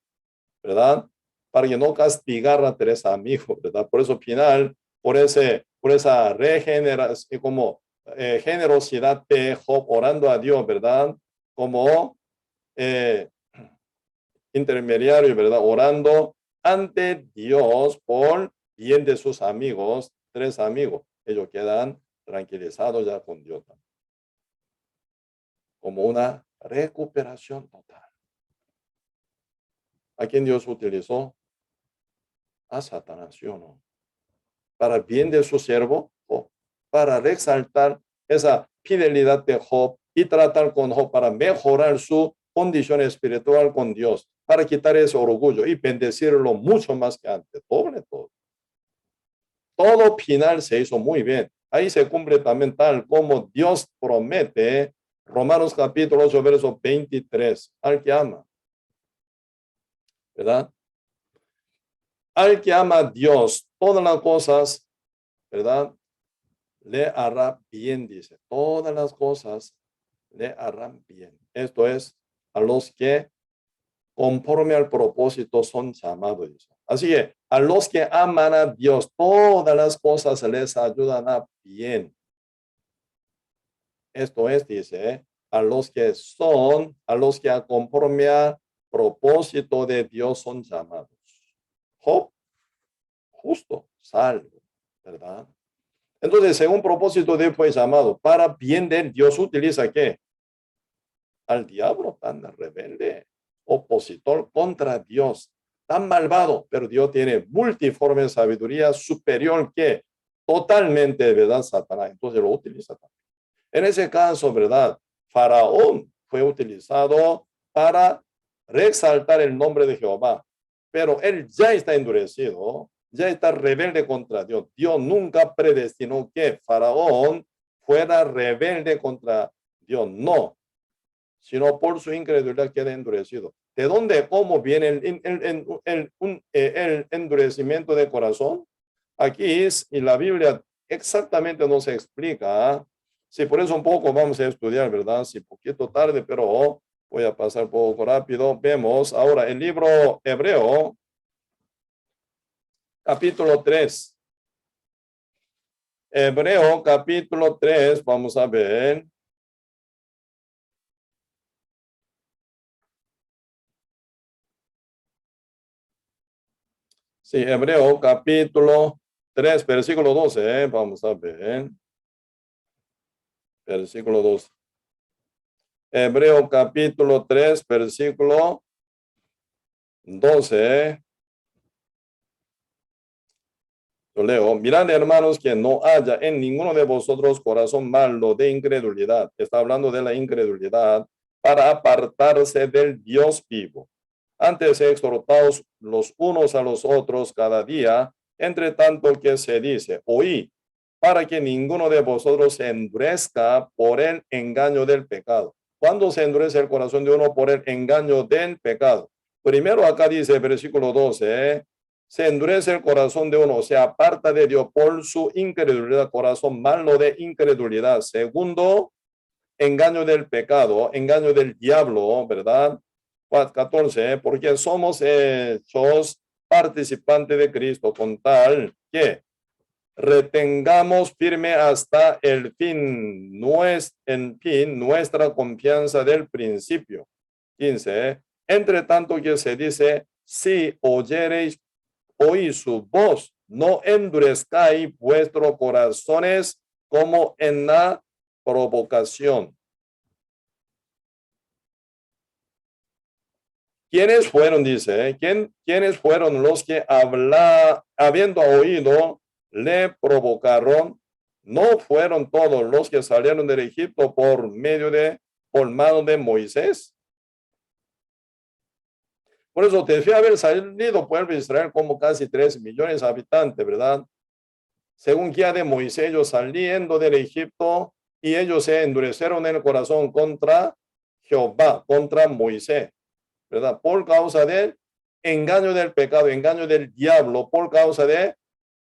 ¿verdad? Para que no castigara a 3 amigos, ¿verdad? Por eso final, por esa regeneración, como generosidad de Job orando a Dios, ¿verdad? Como eh, intermediario, ¿verdad? Orando ante Dios por bien de sus amigos, 3 amigos. Ellos quedan tranquilizados ya con Dios, como una recuperación total. ¿A quién Dios utilizó? A Satanás, ¿sí o no? Para bien de su siervo, Job, para resaltar esa fidelidad de Job y tratar con Job para mejorar su condición espiritual con Dios, para quitar ese orgullo y bendecirlo mucho más que antes, doble todo. Todo final se hizo muy bien. Ahí se cumple también tal como Dios promete, Romanos capítulo 8, verso 23, al que ama, ¿verdad? Al que ama a Dios, todas las cosas, ¿verdad? Le hará bien, dice. Todas las cosas le harán bien. Esto es, a los que conforme al propósito son llamados, dice. Así que a los que aman a Dios, todas las cosas les ayudan a bien. Esto es, dice, a los que conforme a propósito de Dios son llamados. Job, justo, salvo, ¿verdad? Entonces, según propósito de él fue llamado, para bien de él, Dios utiliza ¿qué? Al diablo tan rebelde, opositor contra Dios, tan malvado, pero Dios tiene multiforme sabiduría superior que totalmente, ¿verdad? Satanás, entonces lo utiliza también. En ese caso, ¿verdad? Faraón fue utilizado para resaltar el nombre de Jehová, pero él ya está endurecido, ya está rebelde contra Dios. Dios nunca predestinó que Faraón fuera rebelde contra Dios, no, sino por su incredulidad queda endurecido. ¿De dónde, cómo viene el endurecimiento de corazón? Aquí es, y la Biblia exactamente nos explica. Sí, por eso un poco vamos a estudiar, ¿verdad? Sí, poquito tarde, pero voy a pasar un poco rápido. Vemos ahora el libro Hebreo, capítulo 3. Hebreo capítulo 3, vamos a ver. Sí, Hebreo capítulo 3, versículo 12, vamos a ver. Versículo 12. Hebreo capítulo 3, versículo 12. Yo leo, mirad hermanos que no haya en ninguno de vosotros corazón malo de incredulidad. Está hablando de la incredulidad para apartarse del Dios vivo. Antes exhortaos los unos a los otros cada día, entre tanto que se dice, oí, para que ninguno de vosotros se endurezca por el engaño del pecado. ¿Cuándo se endurece el corazón de uno por el engaño del pecado? Primero acá dice, versículo 12, se endurece el corazón de uno, se aparta de Dios por su incredulidad, corazón malo de incredulidad. Segundo, engaño del pecado, engaño del diablo, ¿verdad? 14, porque somos hechos participantes de Cristo con tal que retengamos firme hasta el fin, nuestra confianza del principio. 15, entre tanto que se dice, si oyereis oí su voz, no endurezcáis vuestros corazones como en la provocación. ¿Quiénes fueron, dice? ¿Quiénes fueron los que habiendo oído, le provocaron? ¿No fueron todos los que salieron del Egipto por mano de Moisés? Por eso debe haber salido pueblo de Israel como casi 3 millones de habitantes, ¿verdad? Según guía de Moisés, ellos saliendo del Egipto y ellos se endurecieron en el corazón contra Jehová, contra Moisés, ¿verdad? Por causa del engaño del pecado, engaño del diablo, por causa de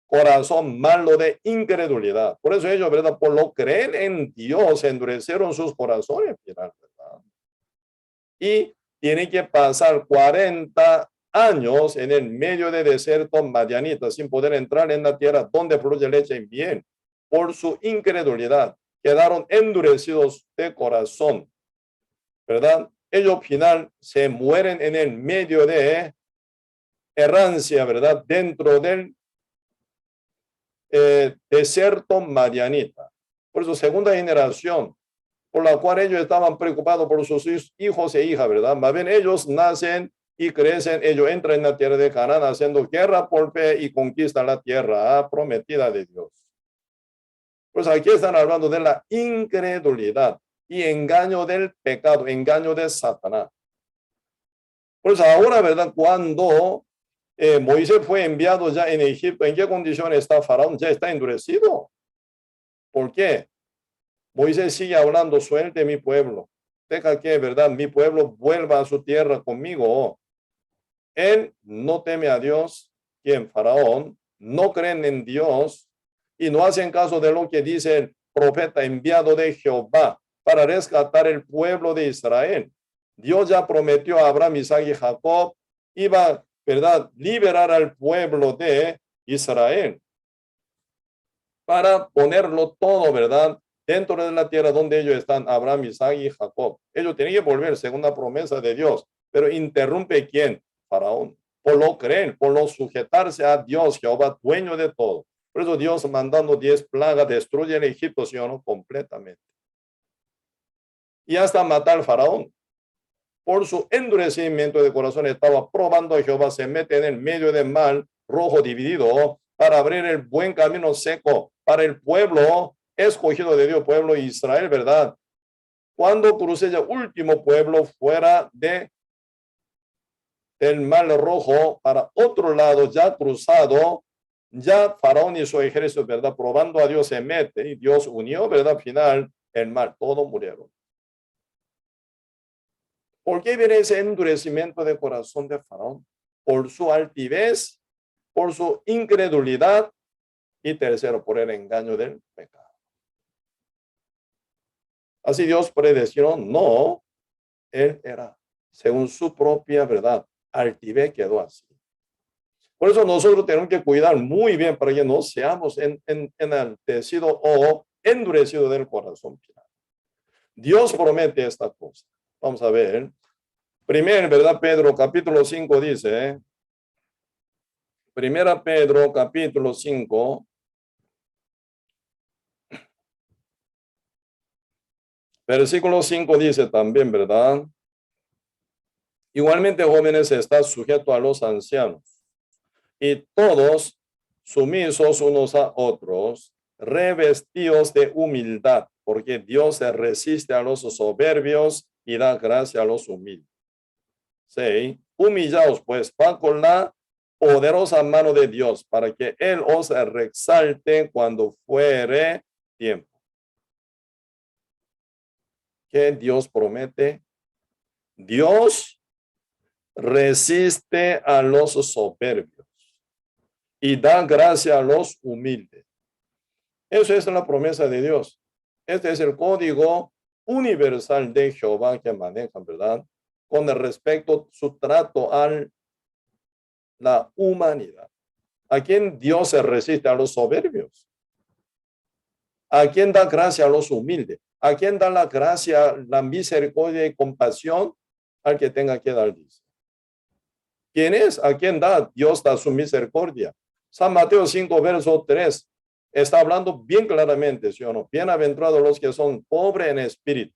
corazón malo de incredulidad. Por eso ellos, ¿verdad? Por lo creer en Dios, endurecieron sus corazones, ¿verdad? Y tienen que pasar 40 años en el medio de desierto madianita sin poder entrar en la tierra donde fluye leche y miel. Por su incredulidad quedaron endurecidos de corazón, ¿verdad? Ellos al final se mueren en el medio de errancia, ¿verdad? Dentro del desierto madianita. Por eso, segunda generación, por la cual ellos estaban preocupados por sus hijos e hijas, ¿verdad? Más bien ellos nacen y crecen, ellos entran en la tierra de Canaán haciendo guerra por fe y conquistan la tierra prometida de Dios. Pues aquí están hablando de la incredulidad y engaño del pecado, engaño de Satanás. Pues ahora, ¿verdad? Cuando Moisés fue enviado ya en Egipto, ¿en qué condición está Faraón? Ya está endurecido. ¿Por qué? Moisés sigue hablando, suelte mi pueblo. Deja que, ¿verdad? Mi pueblo vuelva a su tierra conmigo. Él no teme a Dios, quien Faraón, no creen en Dios y no hacen caso de lo que dice el profeta enviado de Jehová para rescatar el pueblo de Israel. Dios ya prometió a Abraham, Isaac y Jacob, iba, ¿verdad?, liberar al pueblo de Israel para ponerlo todo, ¿verdad?, dentro de la tierra donde ellos están, Abraham, Isaac y Jacob. Ellos tenían que volver según la promesa de Dios, pero interrumpe ¿quién? Faraón. Por lo creen, por lo sujetarse a Dios, Jehová, dueño de todo. Por eso Dios mandando 10 plagas, destruye el Egipto, ¿sí o no? Completamente. Y hasta matar al Faraón. Por su endurecimiento de corazón estaba probando a Jehová, se mete en el medio del mar rojo dividido para abrir el buen camino seco para el pueblo escogido de Dios, pueblo Israel, ¿verdad? Cuando crucé el último pueblo fuera del mar rojo para otro lado, ya cruzado, ya Faraón y su ejército, ¿verdad? Probando a Dios se mete y Dios unió, ¿verdad? Al final, el mar, todos murieron. ¿Por qué viene ese endurecimiento de corazón de Faraón? Por su altivez, por su incredulidad y tercero, por el engaño del pecado. Así Dios predestinó, no, él era según su propia verdad. Altivez quedó así. Por eso nosotros tenemos que cuidar muy bien para que no seamos enaltecidos o endurecidos del corazón. Dios promete esta cosa. Vamos a ver. Primero, ¿verdad? Pedro capítulo 5 dice, Primera Pedro capítulo 5, versículo 5 dice también, ¿verdad? Igualmente, jóvenes, está sujeto a los ancianos y todos sumisos unos a otros, revestidos de humildad, porque Dios se resiste a los soberbios y da gracia a los humildes. 6. Humillaos pues bajo la poderosa mano de Dios, para que Él os reexalte cuando fuere tiempo. ¿Qué Dios promete? Dios resiste a los soberbios y da gracia a los humildes. Eso es la promesa de Dios. Este es el código universal de Jehová que manejan, ¿verdad? Con respecto a su trato a la humanidad. ¿A quién Dios se resiste? A los soberbios. ¿A quién da gracia? A los humildes. ¿A quién da la gracia, la misericordia y compasión? Al que tenga que dar, dice. ¿Quién es? ¿A quién da? Dios da su misericordia. San Mateo 5, verso 3, está hablando bien claramente, ¿sí o no? Bienaventurados los que son pobres en espíritu,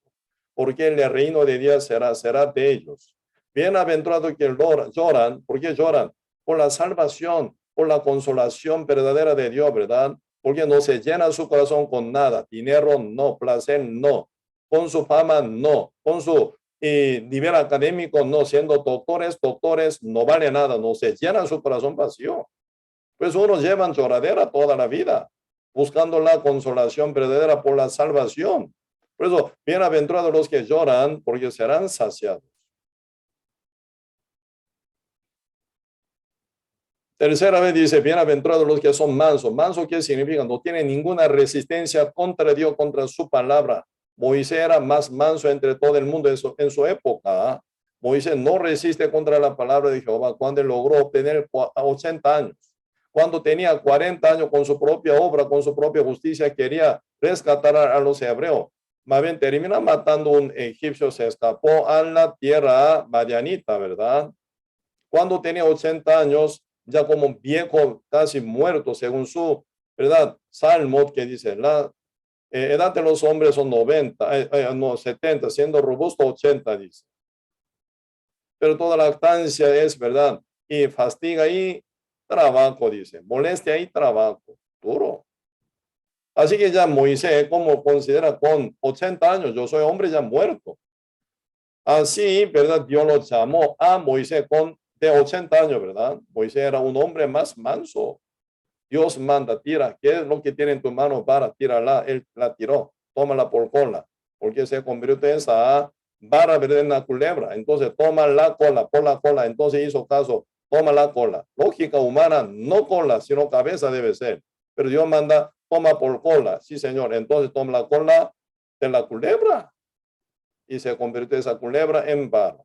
porque el reino de Dios será de ellos. Bienaventurados que lloran, ¿por qué lloran? Por la salvación, por la consolación verdadera de Dios, ¿verdad? Porque no se llena su corazón con nada, dinero no, placer no, con su fama no, con su nivel académico no, siendo doctores no vale nada, no se llena su corazón vacío. Pues unos llevan lloradera toda la vida, buscando la consolación verdadera por la salvación. Por eso, bienaventurados los que lloran, porque serán saciados. Tercera vez dice, bienaventurados los que son mansos. ¿Manso qué significa? No tiene ninguna resistencia contra Dios, contra su palabra. Moisés era más manso entre todo el mundo en su época. Moisés no resiste contra la palabra de Jehová cuando logró obtener 80 años. Cuando tenía 40 años con su propia obra, con su propia justicia, quería rescatar a los hebreos. Más bien termina matando un egipcio, se escapó a la tierra madianita, ¿verdad? Cuando tenía 80 años, ya como viejo, casi muerto, según su, ¿verdad? Salmo que dice, la edad de los hombres son 90, no, 70, siendo robusto 80, dice. Pero toda lactancia es, ¿verdad? Y fatiga y trabajo, dice. Molestia y trabajo. Duro. Así que ya Moisés, como considera con 80 años, yo soy hombre ya muerto. Así, ¿verdad? Dios lo llamó a Moisés de 80 años, ¿verdad? Moisés era un hombre más manso. Dios manda, tira. ¿Qué es lo que tiene en tu mano para tirarla? Él la tiró. Tómala por cola. Porque se convirtió en esa vara, ¿verdad? En una culebra. Entonces, toma la cola, por la cola. Entonces hizo caso. Toma la cola. Lógica humana, no cola, sino cabeza debe ser. Pero Dios manda, toma por cola. Sí, Señor. Entonces toma la cola de la culebra. Y se convirtió esa culebra en vara.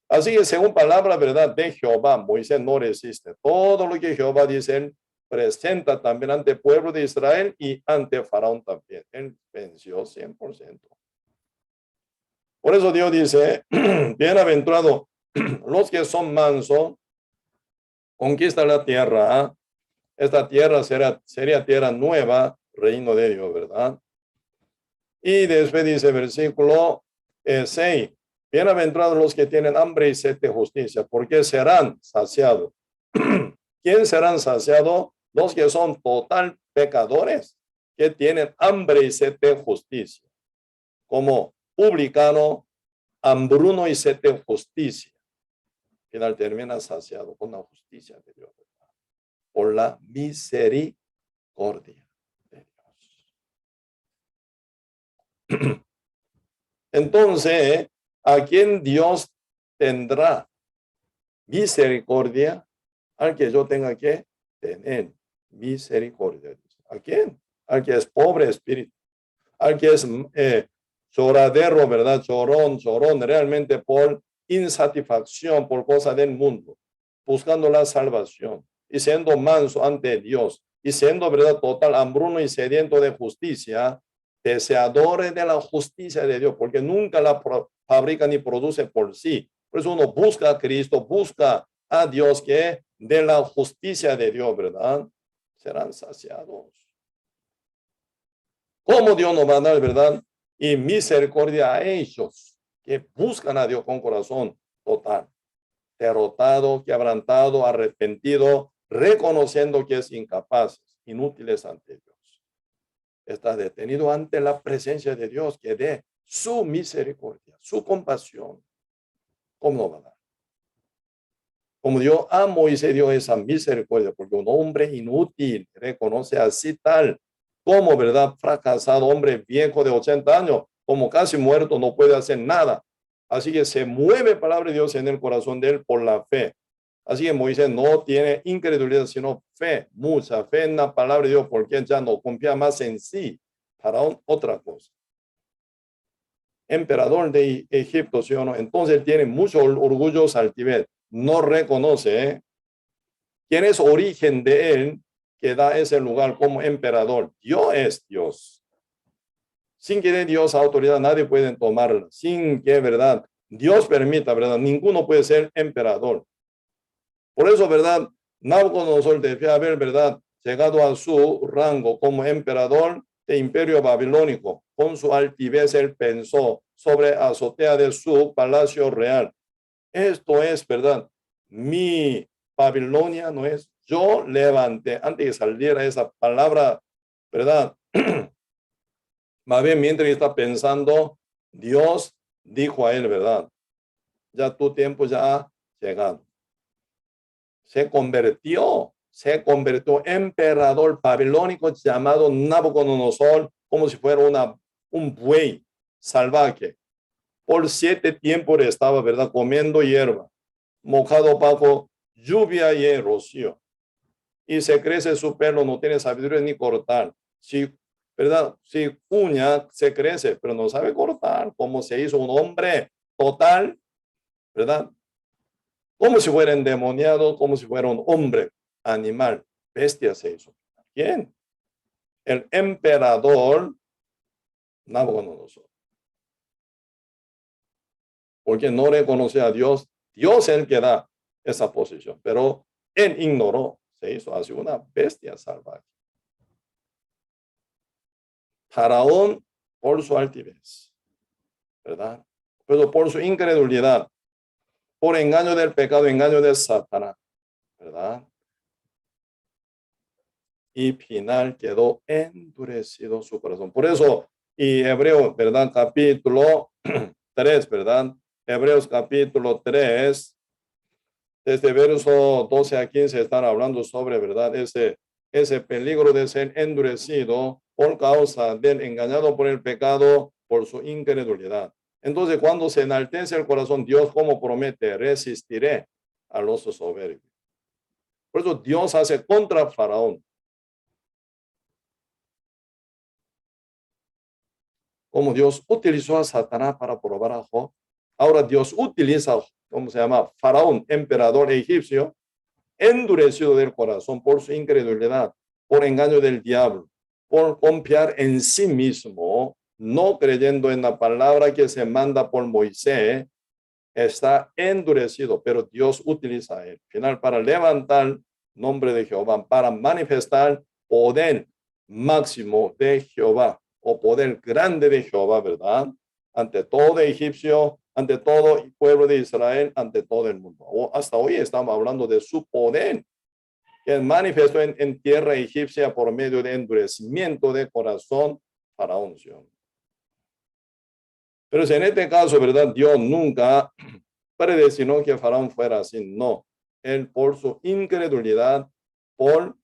Así que según palabra verdad de Jehová, Moisés no resiste. Todo lo que Jehová dice, él presenta también ante el pueblo de Israel y ante Faraón también. Él venció 100%. Por eso Dios dice, bienaventurados los que son mansos, conquista la tierra. Esta tierra sería tierra nueva, reino de Dios, ¿verdad? Y después dice versículo 6. Bienaventurados los que tienen hambre y sed de justicia, porque serán saciados. ¿Quién serán saciados? Los que son total pecadores, que tienen hambre y sed de justicia, como publicano, hambruno y sed de justicia. Al final termina saciado con la justicia de Dios, ¿verdad? Por la misericordia de Dios. Entonces, ¿a quién Dios tendrá misericordia? Al que yo tenga que tener misericordia. ¿A quién? Al que es pobre espíritu, al que es lloradero, ¿verdad? Chorón, realmente por insatisfacción, por cosa del mundo. buscando la salvación y siendo manso ante Dios y siendo, verdad, total hambruno y sediento de justicia, deseadores de la justicia de Dios, porque nunca la fabrica ni produce por sí. Por eso uno busca a Cristo, busca a Dios, que de la justicia de Dios, ¿verdad? Serán saciados. ¿Cómo Dios nos va a dar, verdad? Y misericordia a ellos que buscan a Dios con corazón total, derrotado, quebrantado, arrepentido, reconociendo que es incapaz, inútiles ante Dios. Está detenido ante la presencia de Dios, que dé su misericordia, su compasión. ¿Cómo no va a dar? Como Dios a Moisés dio esa misericordia, porque un hombre inútil reconoce así tal como, verdad, fracasado, hombre viejo de 80 años, como casi muerto, no puede hacer nada. Así que se mueve palabra de Dios en el corazón de él por la fe. Así que Moisés no tiene incredulidad, sino fe, mucha fe en la palabra de Dios, porque ya no confía más en sí para otra cosa. Emperador de Egipto, ¿sí o no? Entonces él tiene mucho orgullo, altivez. No reconoce quién es origen de él, que da ese lugar como emperador. Dios es Dios. Sin que dé Dios autoridad, nadie puede tomarla. Sin que, verdad, Dios permita, verdad, ninguno puede ser emperador. Por eso, verdad, Nabucodonosor debía haber, verdad, llegado a su rango como emperador de imperio babilónico. Con su altivez él pensó sobre azotea de su palacio real: esto es, verdad, mi Babilonia, no es. Yo levanté, antes de saliera esa palabra, verdad, más bien mientras está pensando, Dios dijo a él, verdad, ya tu tiempo ya ha llegado. Se convirtió emperador babilónico llamado Nabucodonosor, como si fuera un buey salvaje. Por 7 tiempos estaba, verdad, comiendo hierba, mojado bajo lluvia y rocío. Y se crece su pelo, no tiene sabiduría ni cortar. Si, ¿verdad? Si uña, se crece, pero no sabe cortar. Como se hizo un hombre total, ¿verdad? Como si fuera endemoniado, como si fuera un hombre, animal, bestia se hizo. ¿Quién? El emperador Nabucodonosor. Porque no reconoce a Dios. Dios es el que da esa posición, pero él ignoró, se hizo así una bestia salvaje. Faraón por su altivez, ¿verdad? Pero por su incredulidad, por engaño del pecado, engaño de Satanás, ¿verdad? Y final quedó endurecido su corazón. Por eso, y Hebreo, ¿verdad? Capítulo 3, ¿verdad? Hebreos capítulo 3, desde verso 12 a 15 están hablando sobre, ¿verdad? Ese peligro de ser endurecido por causa del engañado por el pecado, por su incredulidad. Entonces, cuando se enaltece el corazón, Dios, como promete, resistiré a los soberbios. Por eso Dios hace contra Faraón. Como Dios utilizó a Satanás para probar a Job, ahora Dios utiliza, ¿cómo se llama? Faraón, emperador egipcio, endurecido del corazón por su incredulidad, por engaño del diablo, por confiar en sí mismo, no creyendo en la palabra que se manda por Moisés, está endurecido, pero Dios utiliza a él, final, para levantar nombre de Jehová, para manifestar poder máximo de Jehová, o poder grande de Jehová, ¿verdad? Ante todo egipcio, ante todo el pueblo de Israel, ante todo el mundo. Hasta hoy estamos hablando de su poder, que manifestó en tierra egipcia por medio de endurecimiento de corazón faraón. Pero si en este caso, ¿verdad? Dios nunca predestinó que Faraón fuera así. No, él por su incredulidad, por,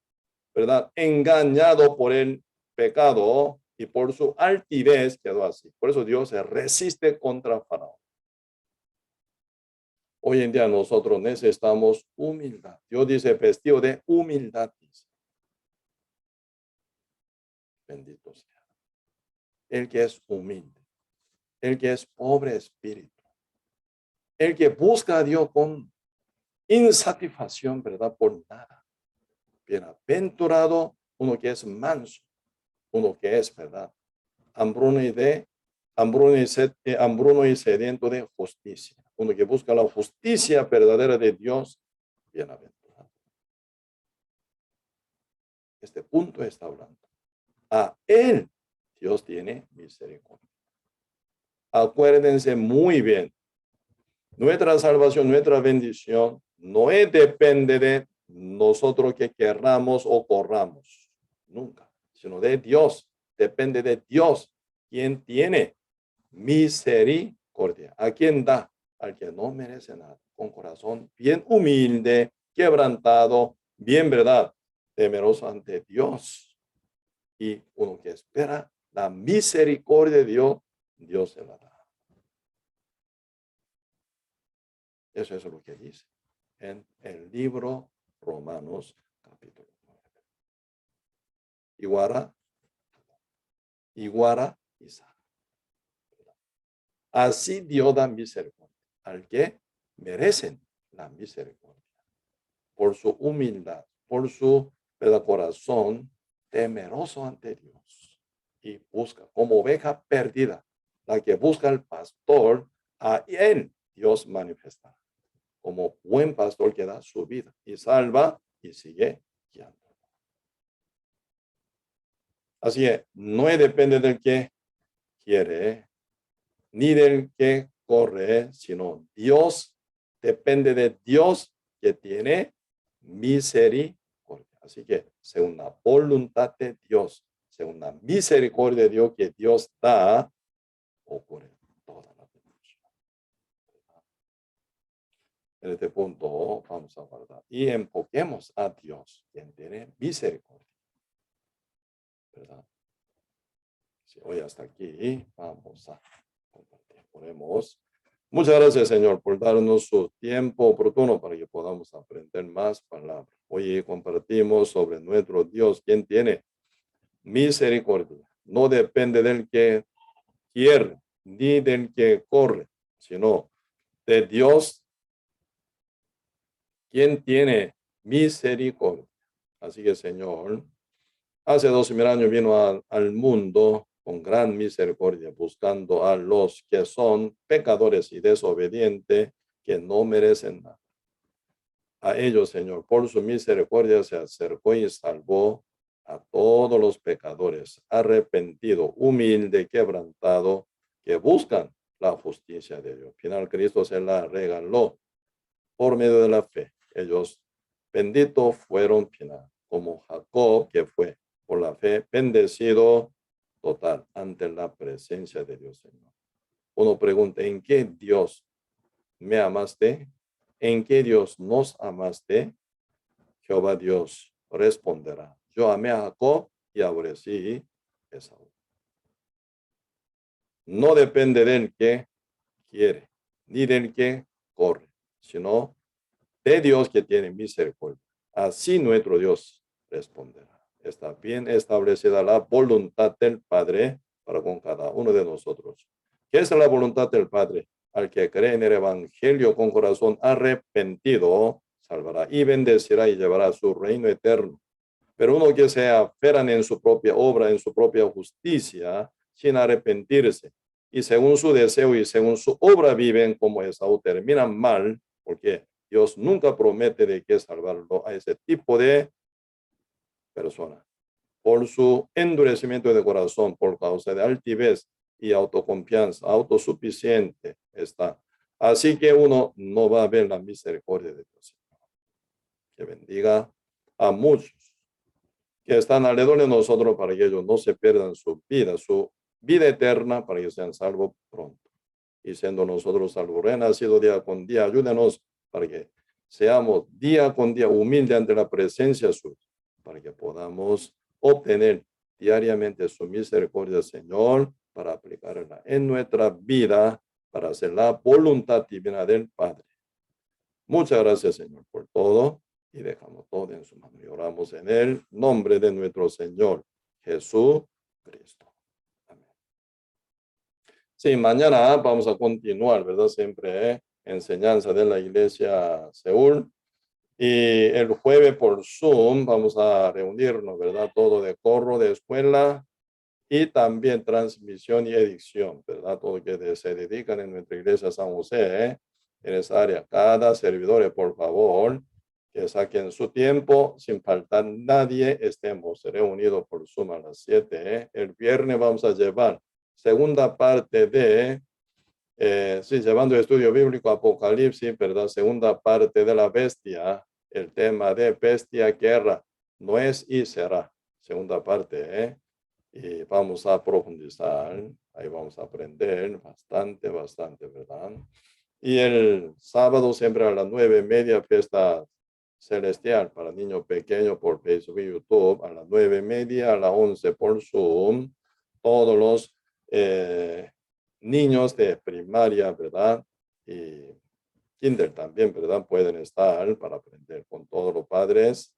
¿verdad? Engañado por el pecado y por su altivez quedó así. Por eso Dios se resiste contra Faraón. Hoy en día nosotros necesitamos humildad. Dios dice vestido de humildad. Bendito sea el que es humilde, el que es pobre espíritu, el que busca a Dios con insatisfacción, ¿verdad? Por nada. Bienaventurado uno que es manso, uno que es, ¿verdad? Hambruno y sediento de justicia. Uno que busca la justicia verdadera de Dios, bienaventurado. Este punto está hablando. A él Dios tiene misericordia. Acuérdense muy bien. Nuestra salvación, nuestra bendición, no depende de nosotros que querramos o corramos. Nunca. Sino de Dios. Depende de Dios. Quien tiene misericordia. ¿A quién da? Al que no merece nada. Con corazón bien humilde, quebrantado, bien verdad, temeroso ante Dios. Y uno que espera la misericordia de Dios, Dios se la da. Eso es lo que dice en el libro Romanos capítulo 9. Iguara, Isaac. Así Dios da misericordia al que merecen la misericordia. Por su humildad, por su corazón temeroso ante Dios. Y busca como oveja perdida, la que busca al pastor, a él Dios manifestará. Como buen pastor que da su vida y salva y sigue guiando. Así es, no depende del que quiere, ni del que corre, sino Dios, depende de Dios que tiene misericordia. Así que, según la voluntad de Dios, según la misericordia de Dios que Dios da, ocurre toda la bendición. En este punto vamos a guardar y enfoquemos a Dios, quien tiene misericordia. ¿Verdad? Si hoy hasta aquí vamos a compartir. Oremos. Muchas gracias, Señor, por darnos su tiempo oportuno para que podamos aprender más palabras. Hoy compartimos sobre nuestro Dios, quien tiene misericordia. No depende del que quiere ni del que corre, sino de Dios, quien tiene misericordia. Así que, Señor, hace 2000 años vino al mundo con gran misericordia, buscando a los que son pecadores y desobedientes, que no merecen nada. A ellos, Señor, por su misericordia se acercó y salvó a todos los pecadores, arrepentido, humilde, quebrantado, que buscan la justicia de Dios. Al final, Cristo se la regaló por medio de la fe. Ellos, benditos fueron, final, como Jacob, que fue por la fe bendecido total ante la presencia de Dios, Señor. Uno pregunta, ¿en qué Dios me amaste? ¿En qué Dios nos amaste? Jehová Dios responderá, yo amé a Jacob y aborrecí a Esaú. No depende del que quiere, ni del que corre, sino de Dios que tiene misericordia. Así nuestro Dios responderá. Está bien establecida la voluntad del Padre para con cada uno de nosotros. ¿Qué es la voluntad del Padre? Al que cree en el Evangelio con corazón arrepentido, salvará y bendecirá y llevará a su reino eterno. Pero uno que se aferran en su propia obra, en su propia justicia, sin arrepentirse, y según su deseo y según su obra viven como Esaú, terminan mal, porque Dios nunca promete de que salvarlo a ese tipo de persona. Por su endurecimiento de corazón, por causa de altivez y autoconfianza, autosuficiente está. Así que uno no va a ver la misericordia de Dios. Que bendiga a muchos que están alrededor de nosotros para que ellos no se pierdan su vida eterna, para que sean salvos pronto. Y siendo nosotros salvos, renacidos día con día, ayúdenos para que seamos día con día humildes ante la presencia suya, para que podamos obtener diariamente su misericordia, Señor, para aplicarla en nuestra vida, para hacer la voluntad divina del Padre. Muchas gracias, Señor, por todo, y dejamos todo en su mano y oramos en el nombre de nuestro Señor Jesucristo. Amén. Sí, mañana vamos a continuar, ¿verdad? Siempre enseñanza de la iglesia Seúl. Y el jueves por Zoom vamos a reunirnos, ¿verdad? Todo de coro de escuela y también transmisión y edición, ¿verdad? Todo que se dedican en nuestra iglesia San José, en esa área. Cada servidor, por favor, que saquen su tiempo, sin faltar nadie, estemos reunidos por Zoom a las 7. El viernes vamos a llevar segunda parte de, sí, llevando el estudio bíblico Apocalipsis, ¿verdad? Segunda parte de la bestia, el tema de bestia, guerra, no es y será. Segunda parte, y vamos a profundizar, ahí vamos a aprender bastante, bastante, ¿verdad? Y el sábado siempre a las 9:30, fiesta celestial para niños pequeños por Facebook y YouTube, a las 9:30, a las 11 por Zoom, todos los niños de primaria, ¿verdad? Y kinder también, ¿verdad? Pueden estar para aprender con todos los padres.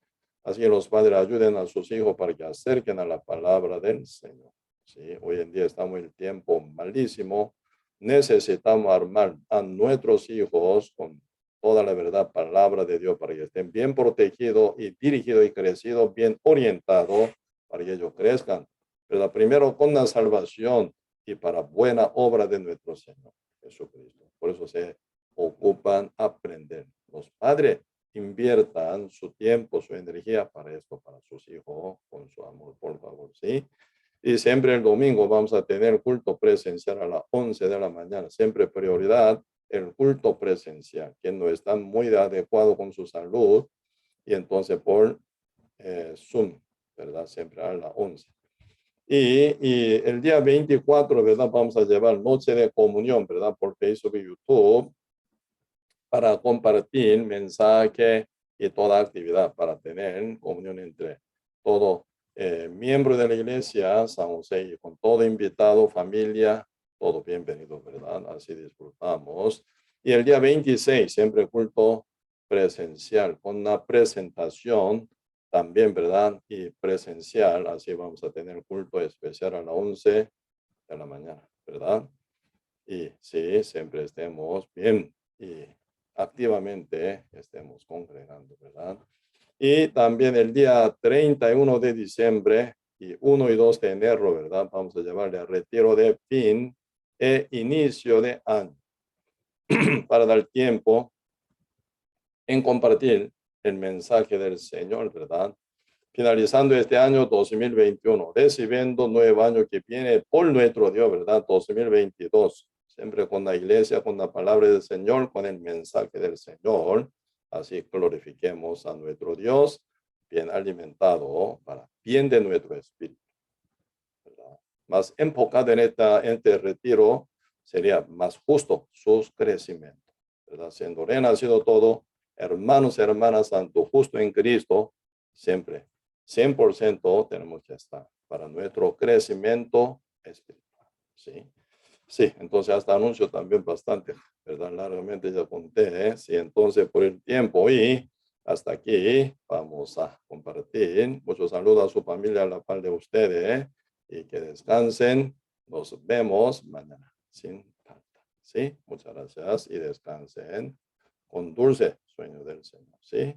Así que los padres ayuden a sus hijos para que acerquen a la palabra del Señor. ¿Sí? Hoy en día estamos en el tiempo malísimo. Necesitamos armar a nuestros hijos con toda la verdad, palabra de Dios, para que estén bien protegidos y dirigidos y crecidos, bien orientados, para que ellos crezcan. Pero primero con la salvación y para buena obra de nuestro Señor Jesucristo. Por eso se ocupan aprender. Los padres inviertan su tiempo, su energía para esto, para sus hijos, con su amor, por favor, ¿sí? Y siempre el domingo vamos a tener culto presencial a las 11 de la mañana. Siempre prioridad el culto presencial, que no está muy adecuado con su salud. Y entonces por Zoom, ¿verdad? Siempre a las 11. Y el día 24, ¿verdad? Vamos a llevar noche de comunión, ¿verdad? Por Facebook y YouTube, para compartir mensaje y toda actividad, para tener comunión entre todo miembro de la iglesia San José y con todo invitado, familia, todo bienvenido, ¿verdad? Así disfrutamos. Y el día 26, siempre culto presencial, con una presentación también, ¿verdad? Y presencial, así vamos a tener culto especial a las 11 de la mañana, ¿verdad? Y sí, siempre estemos bien y activamente estemos congregando, ¿verdad? Y también el día 31 de diciembre y 1 y 2 de enero, ¿verdad? Vamos a llevarle a retiro de fin e inicio de año para dar tiempo en compartir el mensaje del Señor, ¿verdad? Finalizando este año 2021, recibiendo nuevo año que viene por nuestro Dios, ¿verdad? 2022, siempre con la iglesia, con la palabra del Señor, con el mensaje del Señor. Así glorifiquemos a nuestro Dios, bien alimentado para bien de nuestro espíritu, ¿verdad? Más enfocado en este retiro, sería más justo sus crecimientos, ¿verdad? Siendo renacido todo, hermanos y hermanas, santo justo en Cristo, siempre 100% tenemos que estar para nuestro crecimiento espiritual, ¿sí? Sí, entonces hasta anuncio también bastante, ¿verdad? Largamente ya conté, ¿eh? Sí, entonces por el tiempo y hasta aquí vamos a compartir. Muchos saludos a su familia, a la par de ustedes, ¿eh? Y que descansen. Nos vemos mañana, sin falta, ¿sí? Muchas gracias y descansen con dulce sueño del Señor, ¿sí?